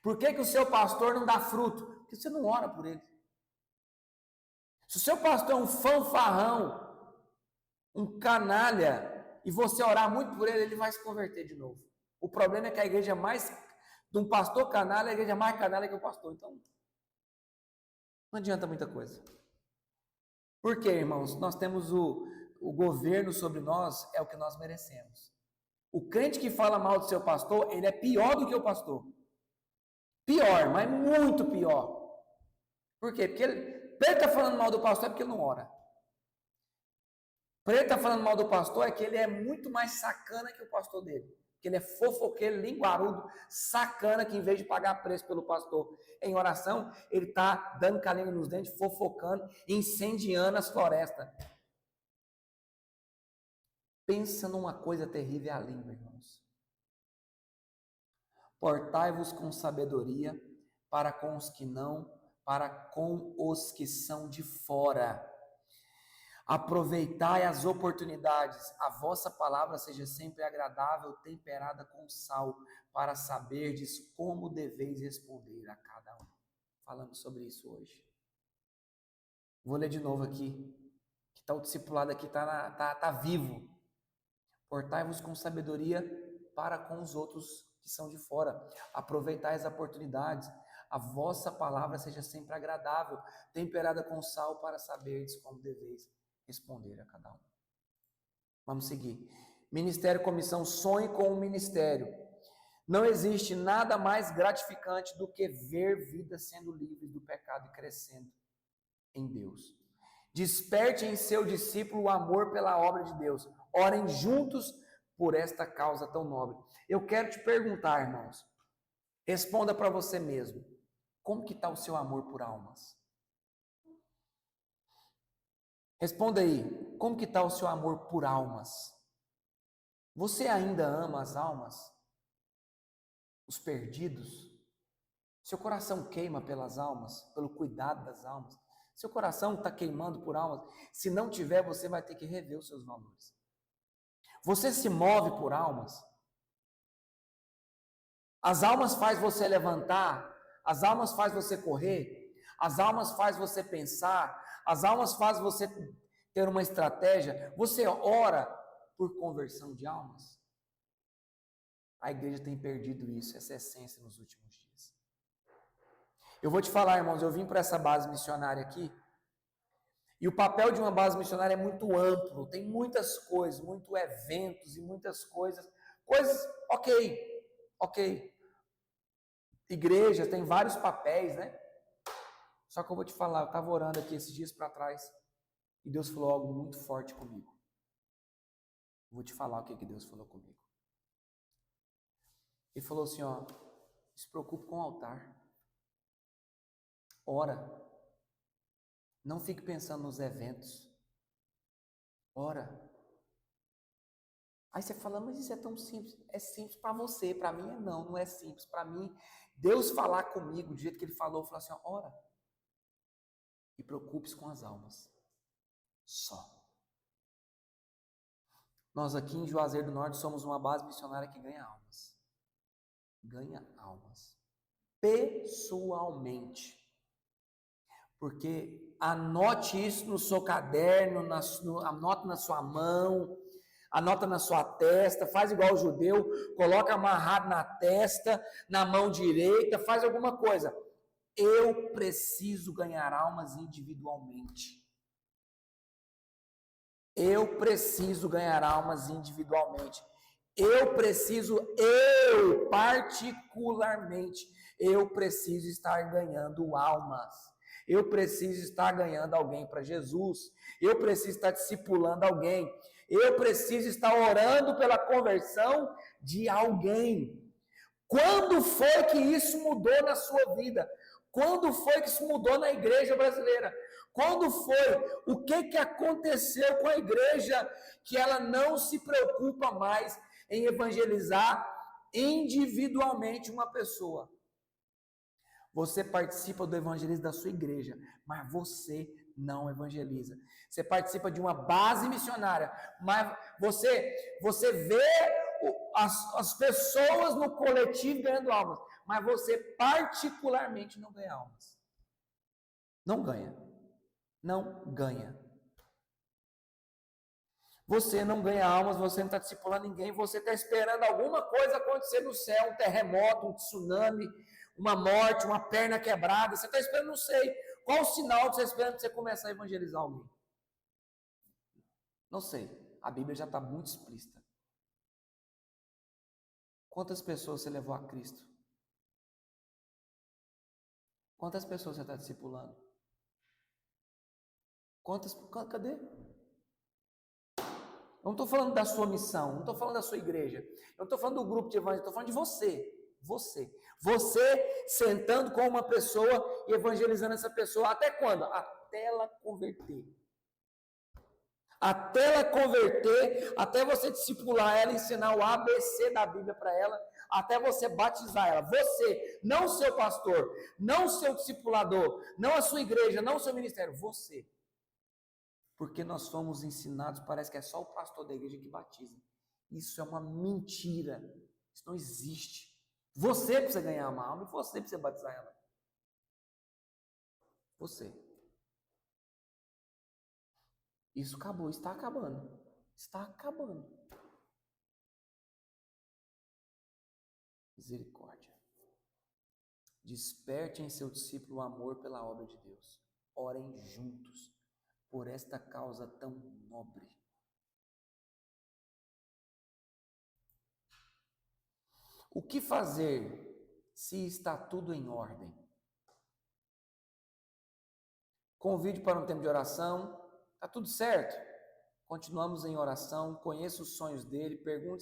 Por que o seu pastor não dá fruto? Porque você não ora por ele. Se o seu pastor é um fanfarrão, um canalha, e você orar muito por ele, ele vai se converter de novo. O problema é que a igreja mais, de um pastor canalha, a igreja mais canalha que o pastor. Então, não adianta muita coisa. Por quê, irmãos? Nós temos o governo sobre nós, é o que nós merecemos. O crente que fala mal do seu pastor, ele é pior do que o pastor. Pior, mas muito pior. Por quê? Porque ele está falando mal do pastor é porque ele não ora. Para ele estar falando mal do pastor é que ele é muito mais sacana que o pastor dele. Que ele é fofoqueiro, linguarudo, sacana, que em vez de pagar preço pelo pastor em oração, ele está dando calinho nos dentes, fofocando, incendiando as florestas. Pensa numa coisa terrível, a língua, irmãos. Portai-vos com sabedoria para com os que não, para com os que são de fora. Aproveitai as oportunidades, a vossa palavra seja sempre agradável, temperada com sal, para saberdes como deveis responder a cada um. Falamos sobre isso hoje. Vou ler de novo aqui, que tá o discipulado aqui, tá vivo. Portai-vos com sabedoria para com os outros que são de fora. Aproveitai as oportunidades, a vossa palavra seja sempre agradável, temperada com sal, para saberdes como deveis responder a cada um. Vamos seguir. Ministério, comissão, sonhe com o ministério. Não existe nada mais gratificante do que ver vidas sendo livres do pecado e crescendo em Deus. Desperte em seu discípulo o amor pela obra de Deus. Orem juntos por esta causa tão nobre. Eu quero te perguntar, irmãos, responda para você mesmo, como que está o seu amor por almas? Responda aí, como que está o seu amor por almas? Você ainda ama as almas? Os perdidos? Seu coração queima pelas almas, pelo cuidado das almas? Seu coração está queimando por almas? Se não tiver, você vai ter que rever os seus valores. Você se move por almas? As almas faz você levantar, as almas faz você correr, as almas faz você pensar, as almas faz você ter uma estratégia. Você ora por conversão de almas? A igreja tem perdido isso, essa essência nos últimos dias. Eu vou te falar, irmãos, eu vim para essa base missionária aqui, e o papel de uma base missionária é muito amplo, tem muitas coisas, muitos eventos e muitas coisas, ok. Igreja tem vários papéis, né? Só que eu vou te falar, eu estava orando aqui esses dias para trás, e Deus falou algo muito forte comigo. Eu vou te falar o que Deus falou comigo. Ele falou assim, ó, se preocupe com o altar. Ora. Não fique pensando nos eventos. Ora. Aí você fala, mas isso é tão simples. É simples para você, para mim não é simples. Para mim, Deus falar comigo do jeito que Ele falou, falou assim, ó, ora. E preocupe-se com as almas. Só. Nós aqui em Juazeiro do Norte somos uma base missionária que ganha almas. Ganha almas. Pessoalmente. Porque anote isso no seu caderno, anote na sua mão, anota na sua testa, faz igual o judeu, coloca amarrado na testa, na mão direita, faz alguma coisa. Eu preciso ganhar almas individualmente. Eu preciso ganhar almas individualmente. Particularmente, eu preciso estar ganhando almas. Eu preciso estar ganhando alguém para Jesus. Eu preciso estar discipulando alguém. Eu preciso estar orando pela conversão de alguém. Quando foi que isso mudou na sua vida? Quando foi que isso mudou na igreja brasileira? Quando foi? O que aconteceu com a igreja que ela não se preocupa mais em evangelizar individualmente uma pessoa? Você participa do evangelismo da sua igreja, mas você não evangeliza. Você participa de uma base missionária, mas você vê as pessoas no coletivo ganhando almas, mas você particularmente não ganha almas. Não ganha. Não ganha. Você não ganha almas, você não está discipulando ninguém, você está esperando alguma coisa acontecer no céu, um terremoto, um tsunami, uma morte, uma perna quebrada, você está esperando, não sei, qual o sinal que você está esperando para você começar a evangelizar alguém? Não sei, a Bíblia já está muito explícita. Quantas pessoas você levou a Cristo? Quantas pessoas você está discipulando? Cadê? Eu não estou falando da sua missão, não estou falando da sua igreja, eu não estou falando do grupo de evangelho, estou falando de você. Você sentando com uma pessoa e evangelizando essa pessoa, até quando? Até ela converter. Até ela converter, até você discipular ela, ensinar o ABC da Bíblia para ela, até você batizar ela. Você, não o seu pastor, não o seu discipulador, não a sua igreja, não o seu ministério, você. Porque nós fomos ensinados, parece que é só o pastor da igreja que batiza. Isso é uma mentira. Isso não existe. Você precisa ganhar uma alma e você precisa batizar ela. Você. Isso acabou, está acabando. Está acabando. Misericórdia. Desperte em seu discípulo o amor pela obra de Deus. Orem juntos por esta causa tão nobre. O que fazer se está tudo em ordem? Convide para um tempo de oração. Está tudo certo? Continuamos em oração, conheça os sonhos dele, pergunte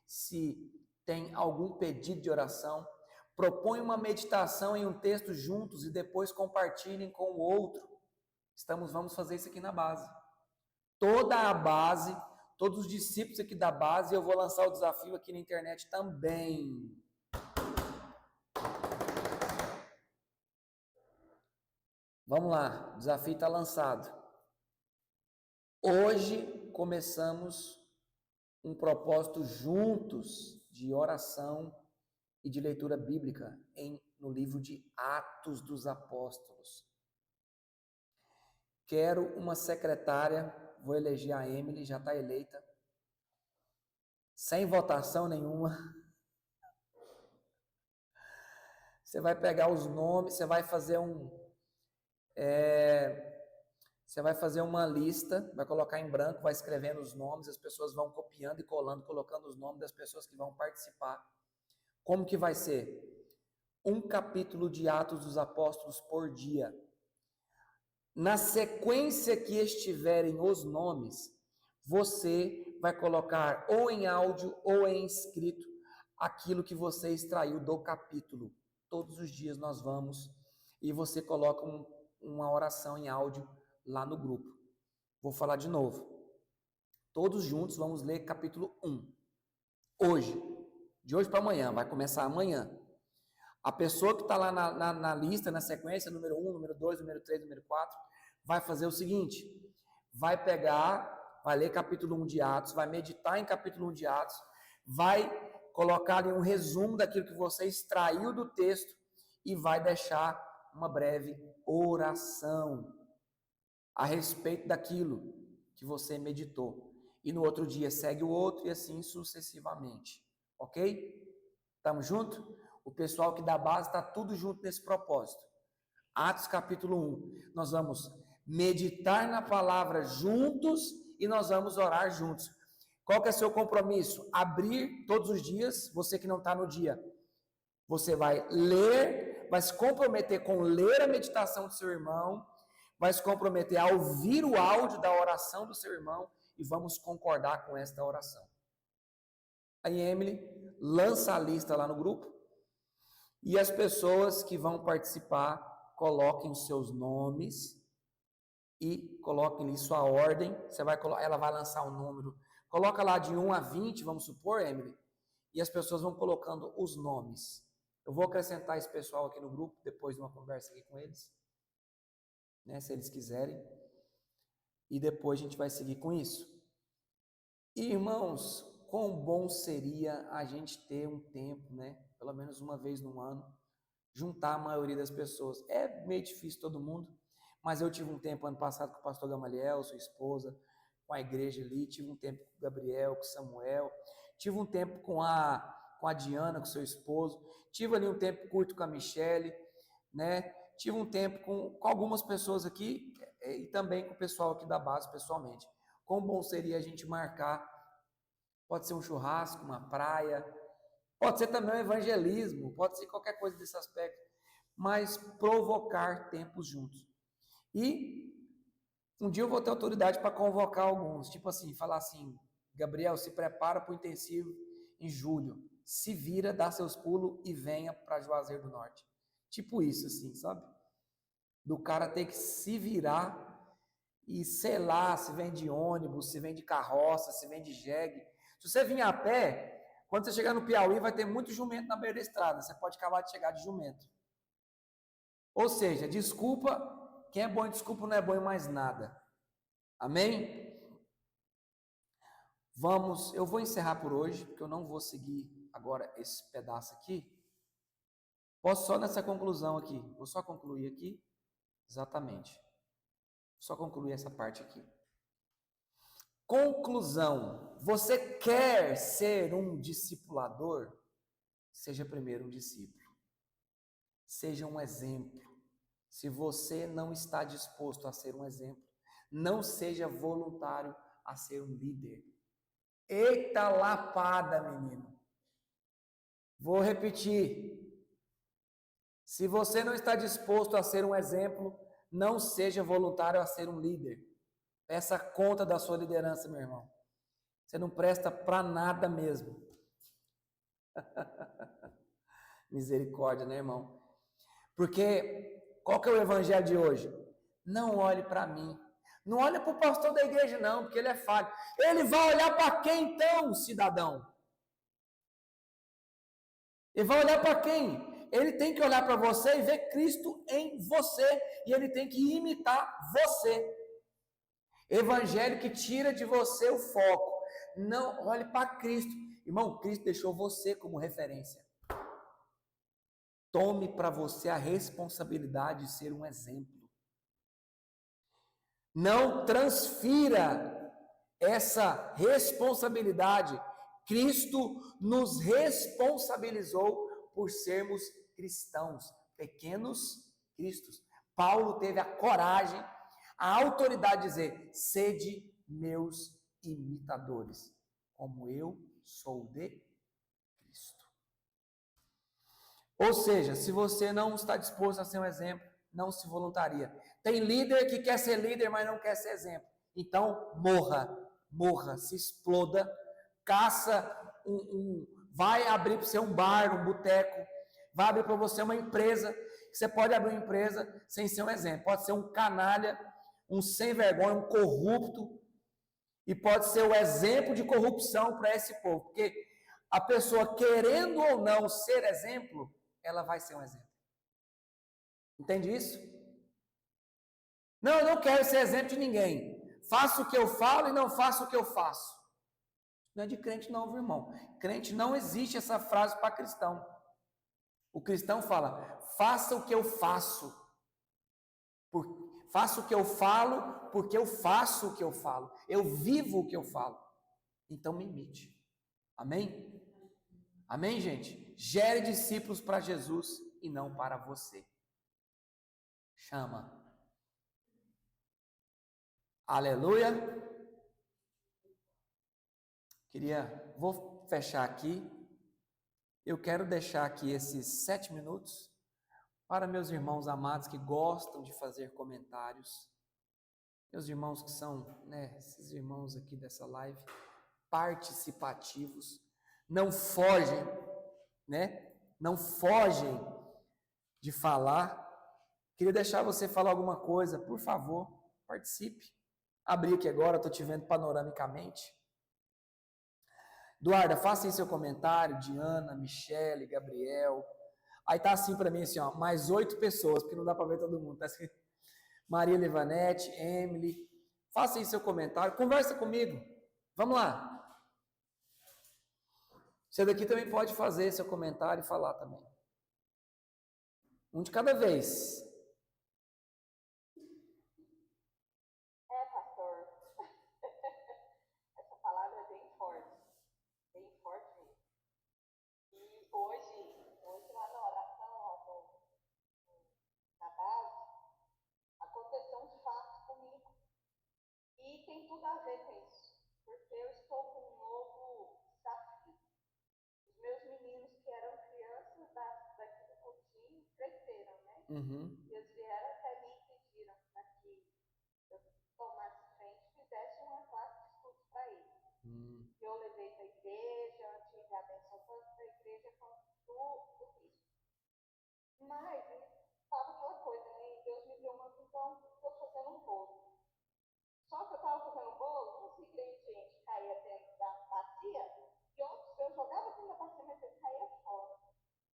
se tem algum pedido de oração, propõe uma meditação em um texto juntos e depois compartilhem com o outro. Vamos fazer isso aqui na base. Toda a base, todos os discípulos aqui da base, eu vou lançar o desafio aqui na internet também. Vamos lá, o desafio está lançado. Hoje começamos um propósito juntos de oração e de leitura bíblica no livro de Atos dos Apóstolos. Quero uma secretária, vou eleger a Emily, já está eleita, sem votação nenhuma. Você vai pegar os nomes, você vai fazer uma lista, vai colocar em branco, vai escrevendo os nomes, as pessoas vão copiando e colando, colocando os nomes das pessoas que vão participar. Como que vai ser? Um capítulo de Atos dos Apóstolos por dia. Na sequência que estiverem os nomes, você vai colocar ou em áudio ou em escrito aquilo que você extraiu do capítulo. Todos os dias nós vamos e você coloca uma oração em áudio lá no grupo. Vou falar de novo. Todos juntos vamos ler capítulo 1. Hoje, de hoje para amanhã, vai começar amanhã. A pessoa que está lá na lista, na sequência, número 1, número 2, número 3, número 4, vai fazer o seguinte, vai ler capítulo 1 de Atos, vai meditar em capítulo 1 de Atos, vai colocar ali um resumo daquilo que você extraiu do texto e vai deixar uma breve oração a respeito daquilo que você meditou. E no outro dia segue o outro e assim sucessivamente. Ok? Estamos juntos? O pessoal que da base está tudo junto nesse propósito. Atos capítulo 1. Nós vamos meditar na palavra juntos e nós vamos orar juntos. Qual que é o seu compromisso? Abrir todos os dias, você que não está no dia. Você vai ler, vai se comprometer com ler a meditação do seu irmão, vai se comprometer a ouvir o áudio da oração do seu irmão e vamos concordar com esta oração. Aí Emily lança a lista lá no grupo e as pessoas que vão participar coloquem os seus nomes e coloquem ali sua ordem. Ela vai lançar um número, coloca lá de 1 a 20, vamos supor, Emily, e as pessoas vão colocando os nomes. Eu vou acrescentar esse pessoal aqui no grupo, depois de uma conversa aqui com eles, né, se eles quiserem, e depois a gente vai seguir com isso. E, irmãos, quão bom seria a gente ter um tempo, né, pelo menos uma vez no ano, juntar a maioria das pessoas. É meio difícil todo mundo, mas eu tive um tempo ano passado com o pastor Gamaliel, sua esposa, com a igreja ali, tive um tempo com o Gabriel, com o Samuel, tive um tempo com a Diana, com seu esposo, tive ali um tempo curto com a Michele, né? Tive um tempo com algumas pessoas aqui e também com o pessoal aqui da base, pessoalmente. Quão bom seria a gente marcar, pode ser um churrasco, uma praia, pode ser também um evangelismo, pode ser qualquer coisa desse aspecto, mas provocar tempos juntos. E um dia eu vou ter autoridade para convocar alguns, tipo assim, falar assim, Gabriel, se prepara para o intensivo em julho, se vira, dá seus pulos e venha para Juazeiro do Norte. Tipo isso, assim, sabe? Do cara ter que se virar e, sei lá, se vem de ônibus, se vem de carroça, se vem de jegue. Se você vir a pé, quando você chegar no Piauí, vai ter muito jumento na beira da estrada. Você pode acabar de chegar de jumento. Ou seja, desculpa, quem é bom em desculpa não é bom em mais nada. Amém? Eu vou encerrar por hoje, porque eu não vou seguir agora esse pedaço aqui. Posso só nessa conclusão aqui, vou só concluir aqui, exatamente. Só concluir essa parte aqui. Conclusão, você quer ser um discipulador? Seja primeiro um discípulo. Seja um exemplo. Se você não está disposto a ser um exemplo, não seja voluntário a ser um líder. Eita lapada, menino. Vou repetir. Se você não está disposto a ser um exemplo, não seja voluntário a ser um líder. Peça conta da sua liderança, meu irmão. Você não presta para nada mesmo. Misericórdia, né, irmão? Porque qual que é o evangelho de hoje? Não olhe para mim. Não olhe para o pastor da igreja, não, porque ele é falho. Ele vai olhar para quem então, cidadão? Ele vai olhar para quem? Ele tem que olhar para você e ver Cristo em você. E ele tem que imitar você. Evangelho que tira de você o foco. Não, olhe para Cristo. Irmão, Cristo deixou você como referência. Tome para você a responsabilidade de ser um exemplo. Não transfira essa responsabilidade. Cristo nos responsabilizou por sermos cristãos, pequenos cristos. Paulo teve a coragem, a autoridade de dizer: sede meus imitadores, como eu sou de Cristo. Ou seja, se você não está disposto a ser um exemplo, não se voluntaria. Tem líder que quer ser líder, mas não quer ser exemplo. Então, morra, se exploda, caça vai abrir para você um bar, um boteco, vai abrir para você uma empresa, que você pode abrir uma empresa sem ser um exemplo. Pode ser um canalha, um sem vergonha, um corrupto, e pode ser o exemplo de corrupção para esse povo, porque a pessoa, querendo ou não ser exemplo, ela vai ser um exemplo. Entende isso? Não, eu não quero ser exemplo de ninguém. Faço o que eu falo e não faço o que eu faço. Não é de crente não, meu irmão. Crente não existe essa frase para cristão. O cristão fala: faça o que eu faço. Faço o que eu falo, porque eu faço o que eu falo. Eu vivo o que eu falo. Então me imite. Amém? Amém, gente? Gere discípulos para Jesus e não para você. Chama. Aleluia. Vou fechar aqui. Eu quero deixar aqui esses 7 minutos para meus irmãos amados que gostam de fazer comentários. Meus irmãos que são, esses irmãos aqui dessa live, participativos, não fogem, não fogem de falar. Queria deixar você falar alguma coisa, por favor, participe. Abri aqui agora, estou te vendo panoramicamente. Eduarda, faça aí seu comentário. Diana, Michele, Gabriel. Aí tá assim para mim, assim, ó, mais 8 pessoas, porque não dá para ver todo mundo. Tá escrito Maria Levanete, Emily. Faça aí seu comentário, conversa comigo. Vamos lá. Você daqui também pode fazer seu comentário e falar também. Um de cada vez. Pastor. Essa palavra é bem forte mesmo. E hoje lá na oração, na base, aconteceu um fato comigo. E tem tudo a ver com isso, porque eu estou com um novo desafio. Os meus meninos que eram crianças daqui do Coutinho cresceram, né? E eles vieram até mim e pediram para que eu tomasse frente e fizesse uma classe de estudos para eles. Eu levei para a igreja, tive a benção tanto da igreja quanto do bispo. Mas estava aquela coisa, né? E Deus me deu uma visão, estou fazendo um bolo. Só que eu estava fazendo o bolo, uns ingredientes caíam dentro da bacia e outros eu jogava dentro da bacia, mas ele caía fora.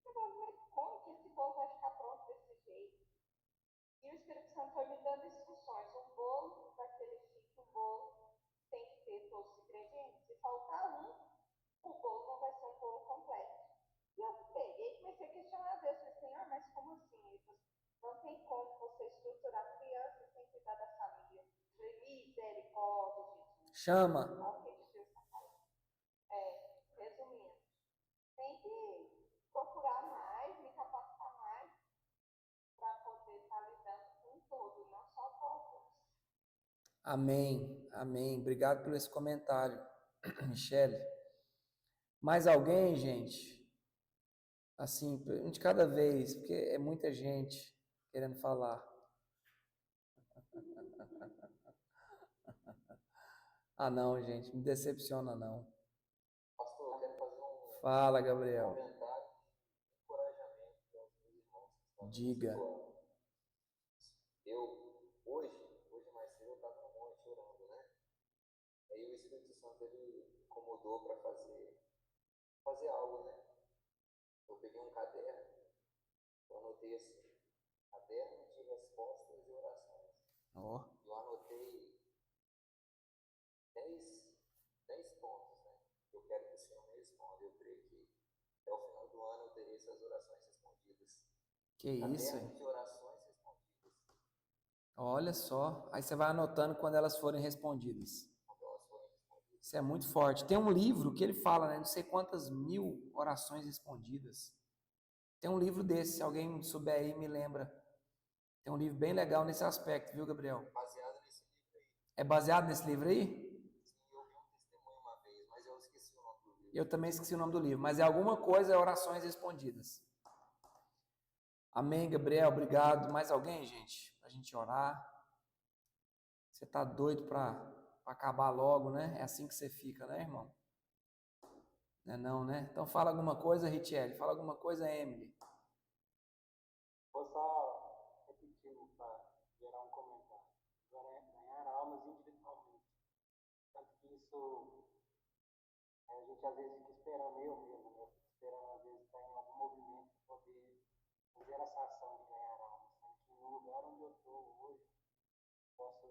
Eu falei, mas como que esse bolo vai ficar pronto desse jeito? E o Espírito Santo foi me dando instruções. Um bolo, para que ele fique um bolo, tem que ter todos os ingredientes. Se faltar o bolo não vai ser um bolo completo. E eu peguei e comecei a questionar a Deus. Falei, Senhor, mas como assim? Não tem como você estruturar crianças sem cuidar da família. Misericórdia, Jesus. Chama. Resumindo, tem que procurar mais, me capacitar mais para poder estar lidando com todo, não só com alguns. Amém, amém. Obrigado por esse comentário, Michele. Mais alguém, gente? Assim, um de cada vez, porque é muita gente querendo falar. Ah, não, gente, me decepciona não. Pastor, eu quero fazer Fala, um Gabriel. comentário de encorajamento para os meus irmãos que estão nessa Diga. situação. Hoje mais cedo eu estava no monte orando, né? Aí o Espírito Santo ele incomodou para fazer algo, né? Eu peguei um caderno, eu anotei assim, caderno de respostas e orações. Ó, Eu anotei 10, 10 pontos, né? Que eu quero que o Senhor me responda. Eu creio que até o final do ano eu terei essas orações respondidas. que isso, Caderno hein? de orações respondidas. Olha só. Aí você vai anotando quando elas forem respondidas. Quando elas forem respondidas. Isso é muito forte. Tem um livro que ele fala, né? Não sei quantas mil orações respondidas. Tem um livro desse, se alguém souber aí, me lembra. Tem um livro bem legal nesse aspecto, viu, Gabriel? Baseado nesse livro aí. É baseado nesse livro aí? Sim, eu vi um testemunho uma vez, mas eu esqueci o nome do livro. Eu também esqueci o nome do livro, mas é alguma coisa, é orações respondidas. Amém, Gabriel, obrigado. Mais alguém, gente? Pra gente orar. Você tá doido pra acabar logo, né? É assim que você fica, né, irmão? Não é não, né? Então fala alguma coisa, Richelle. Fala alguma coisa, Emily. Vou só repetir para gerar um comentário. Agora é ganhar almas individualmente. Tanto que isso a gente às vezes fica esperando, eu mesmo, né? Fico esperando às vezes estar em algum movimento para poder fazer essa ação de ganhar almas. Sendo que no lugar onde eu estou hoje, posso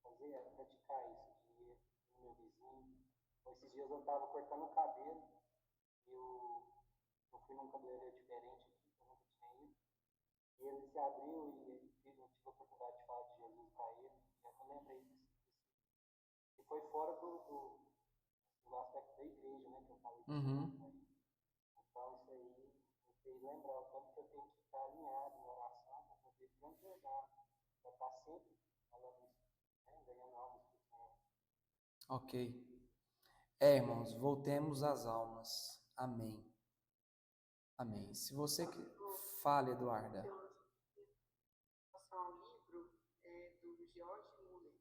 praticar isso, de ir no meu vizinho. Esses dias eu estava cortando o cabelo e eu fui num cabeleireiro diferente aqui, que eu nunca tinha ido. E ele se abriu e eu tive a oportunidade de falar de Jesus para ele. E eu me lembrei disso. E foi fora do aspecto da igreja, né? Que eu falei para ele. Então isso aí me fez lembrar o tanto que eu tenho que estar alinhado em oração para poder transbordar, para estar sempre falando isso, né? Ganhando almas para o Senhor. Ok. Irmãos, voltemos às almas. Amém. Amém. Se você que fale, Eduarda. Passar um livro do George Muller.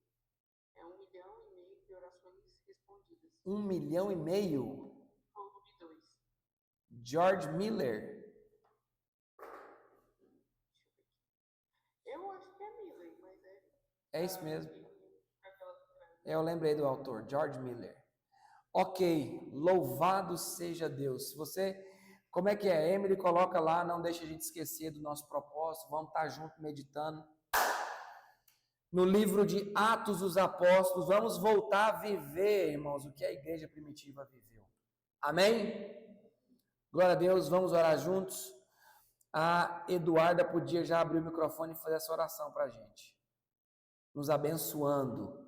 É 1,5 milhão de orações respondidas. 1,5 milhão? Volume 2. George Miller. Eu acho que é Miller, mas é. É isso mesmo. Eu lembrei do autor, George Miller. Ok, louvado seja Deus. Se você, como é que é? Emily coloca lá, não deixa a gente esquecer do nosso propósito. Vamos estar junto meditando. No livro de Atos dos Apóstolos, vamos voltar a viver, irmãos, o que a igreja primitiva viveu. Amém? Glória a Deus, vamos orar juntos. A Eduarda podia já abrir o microfone e fazer essa oração para a gente. Nos abençoando.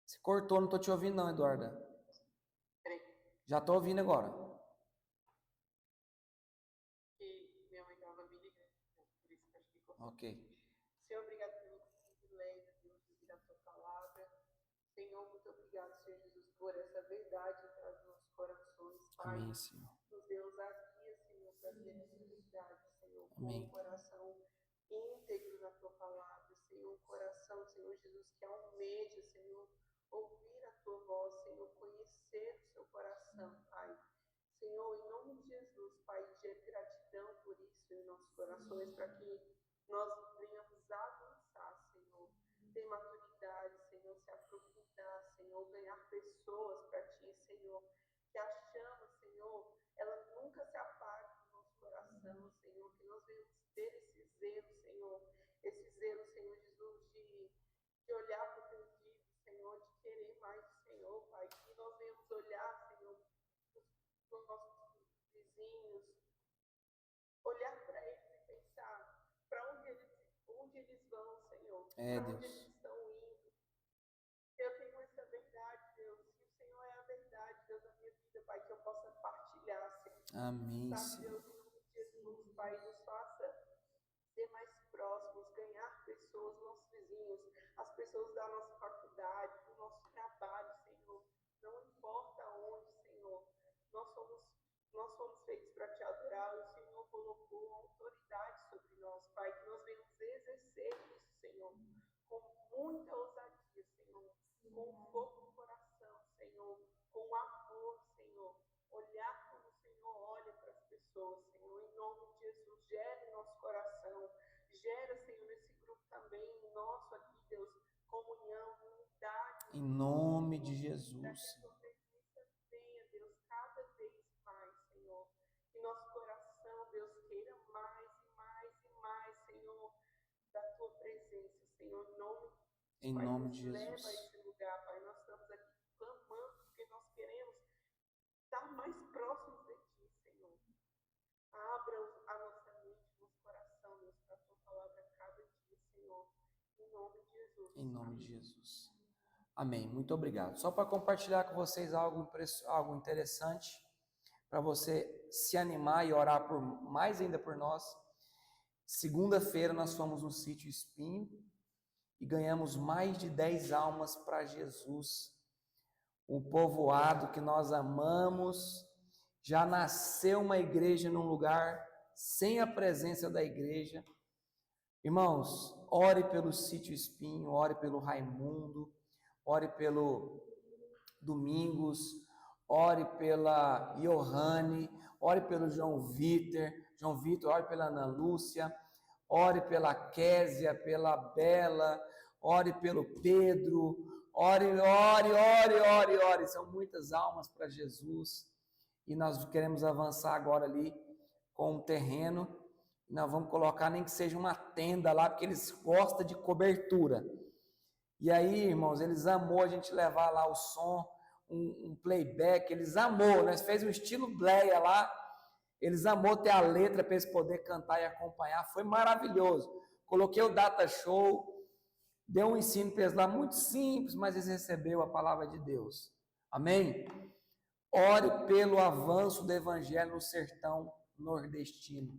Se cortou, não estou te ouvindo não, Eduarda. Já estou ouvindo agora. Que minha mãe estava me ligando, por isso que acho que cortou. Ok. Senhor, obrigado pelo privilégio, Deus, de ouvir a tua palavra. Senhor, muito obrigado, Senhor Jesus, por essa verdade que traz nos nossos corações, Pai. Amém, Senhor. Nos dê ousadia, Senhor, para ter essa verdade, Senhor, com Amém. um coração íntegro na tua palavra, Senhor, um coração, Senhor Jesus, que almeja, Senhor, ouvir a tua voz, Senhor, conhecer o seu coração, Pai. Senhor, em nome de Jesus, Pai, gere gratidão por isso em nossos corações, para que nós venhamos avançar, Senhor, ter maturidade, Senhor, se aprofundar, Senhor, ganhar pessoas para ti, Senhor, que a chama, Senhor, ela nunca se apague do nosso coração, Senhor, que nós venhamos ter esse zelo, Senhor, Senhor Jesus, de olhar para o perdido, Senhor, de querer mais do Senhor, Pai, que nós venhamos olhar, Senhor, para os nossos vizinhos, olhar para eles e pensar para onde eles vão, Senhor, para onde eles estão indo. Eu tenho essa verdade, Deus, e o Senhor é a verdade, Deus, da minha vida, Pai, que eu possa partilhar, Senhor. Amém, Sabe, Senhor. Deus, em nome de Jesus, Pai, nos faça ser mais próximos, ganhar pessoas, nossos vizinhos, as pessoas da nossa faculdade, do nosso trabalho, Senhor. Não importa onde, Senhor, nós fomos feitos para te adorar, o Senhor colocou autoridade sobre nós, Pai, que nós venhamos exercer com fogo no coração, Senhor, com amor, Senhor, olhar como o Senhor olha para as pessoas, Senhor, em nome de Jesus, gera em nosso coração, gera, Senhor, nesse grupo também, nosso aqui, Deus, comunhão, unidade, Em nome de para que a Jesus. tua presença venha, Deus, cada vez mais, Senhor, que nosso coração, Deus, queira mais e mais e mais, Senhor, da tua presença, Senhor, em nome de Em Pai, nome nos de leva a Jesus. esse lugar, Pai. Nós estamos aqui clamando porque nós queremos estar mais próximos de Ti, Senhor. Abra a nossa mente, nosso coração, Deus, para a Tua palavra a cada dia, Senhor. Em nome de Jesus. Em nome de Amém. Jesus. Amém. Muito obrigado. Só para compartilhar com vocês algo interessante, para você se animar e orar mais ainda por nós. Segunda-feira nós fomos no sítio Espinho e ganhamos mais de 10 almas para Jesus. O povoado que nós amamos, já nasceu uma igreja num lugar sem a presença da igreja. Irmãos, ore pelo sítio Espinho, ore pelo Raimundo, ore pelo Domingos, ore pela Johanne, ore pelo João Vitor, ore pela Ana Lúcia, ore pela Késia, pela Bela, ore pelo Pedro, ore, são muitas almas para Jesus, e nós queremos avançar agora ali com um terreno, nós vamos colocar nem que seja uma tenda lá, porque eles gostam de cobertura. E aí, irmãos, eles amou a gente levar lá o som, um playback, eles amou, nós fez um estilo Bleia lá, eles amou ter a letra para eles poder cantar e acompanhar, foi maravilhoso. Coloquei o data show, deu um ensino para eles lá muito simples, mas eles receberam a palavra de Deus. Amém? Ore pelo avanço do evangelho no sertão nordestino.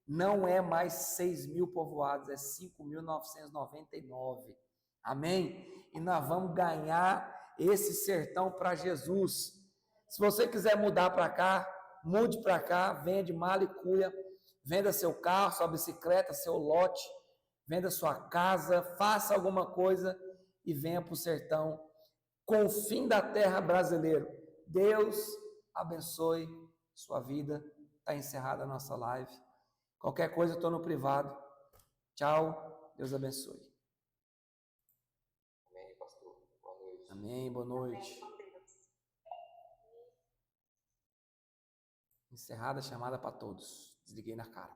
Não é mais 6.000 povoados, é 5.999. Amém? E nós vamos ganhar esse sertão para Jesus. Se você quiser mudar para cá, mude para cá, vende mala e cuia, venda seu carro, sua bicicleta, seu lote, venda sua casa, faça alguma coisa e venha para o sertão com o fim da terra brasileiro. Deus abençoe sua vida. Está encerrada a nossa live. Qualquer coisa, eu estou no privado. Tchau, Deus abençoe. Amém, pastor. Boa noite. Amém, boa noite. Amém, com Deus. Encerrada a chamada para todos. Desliguei na cara.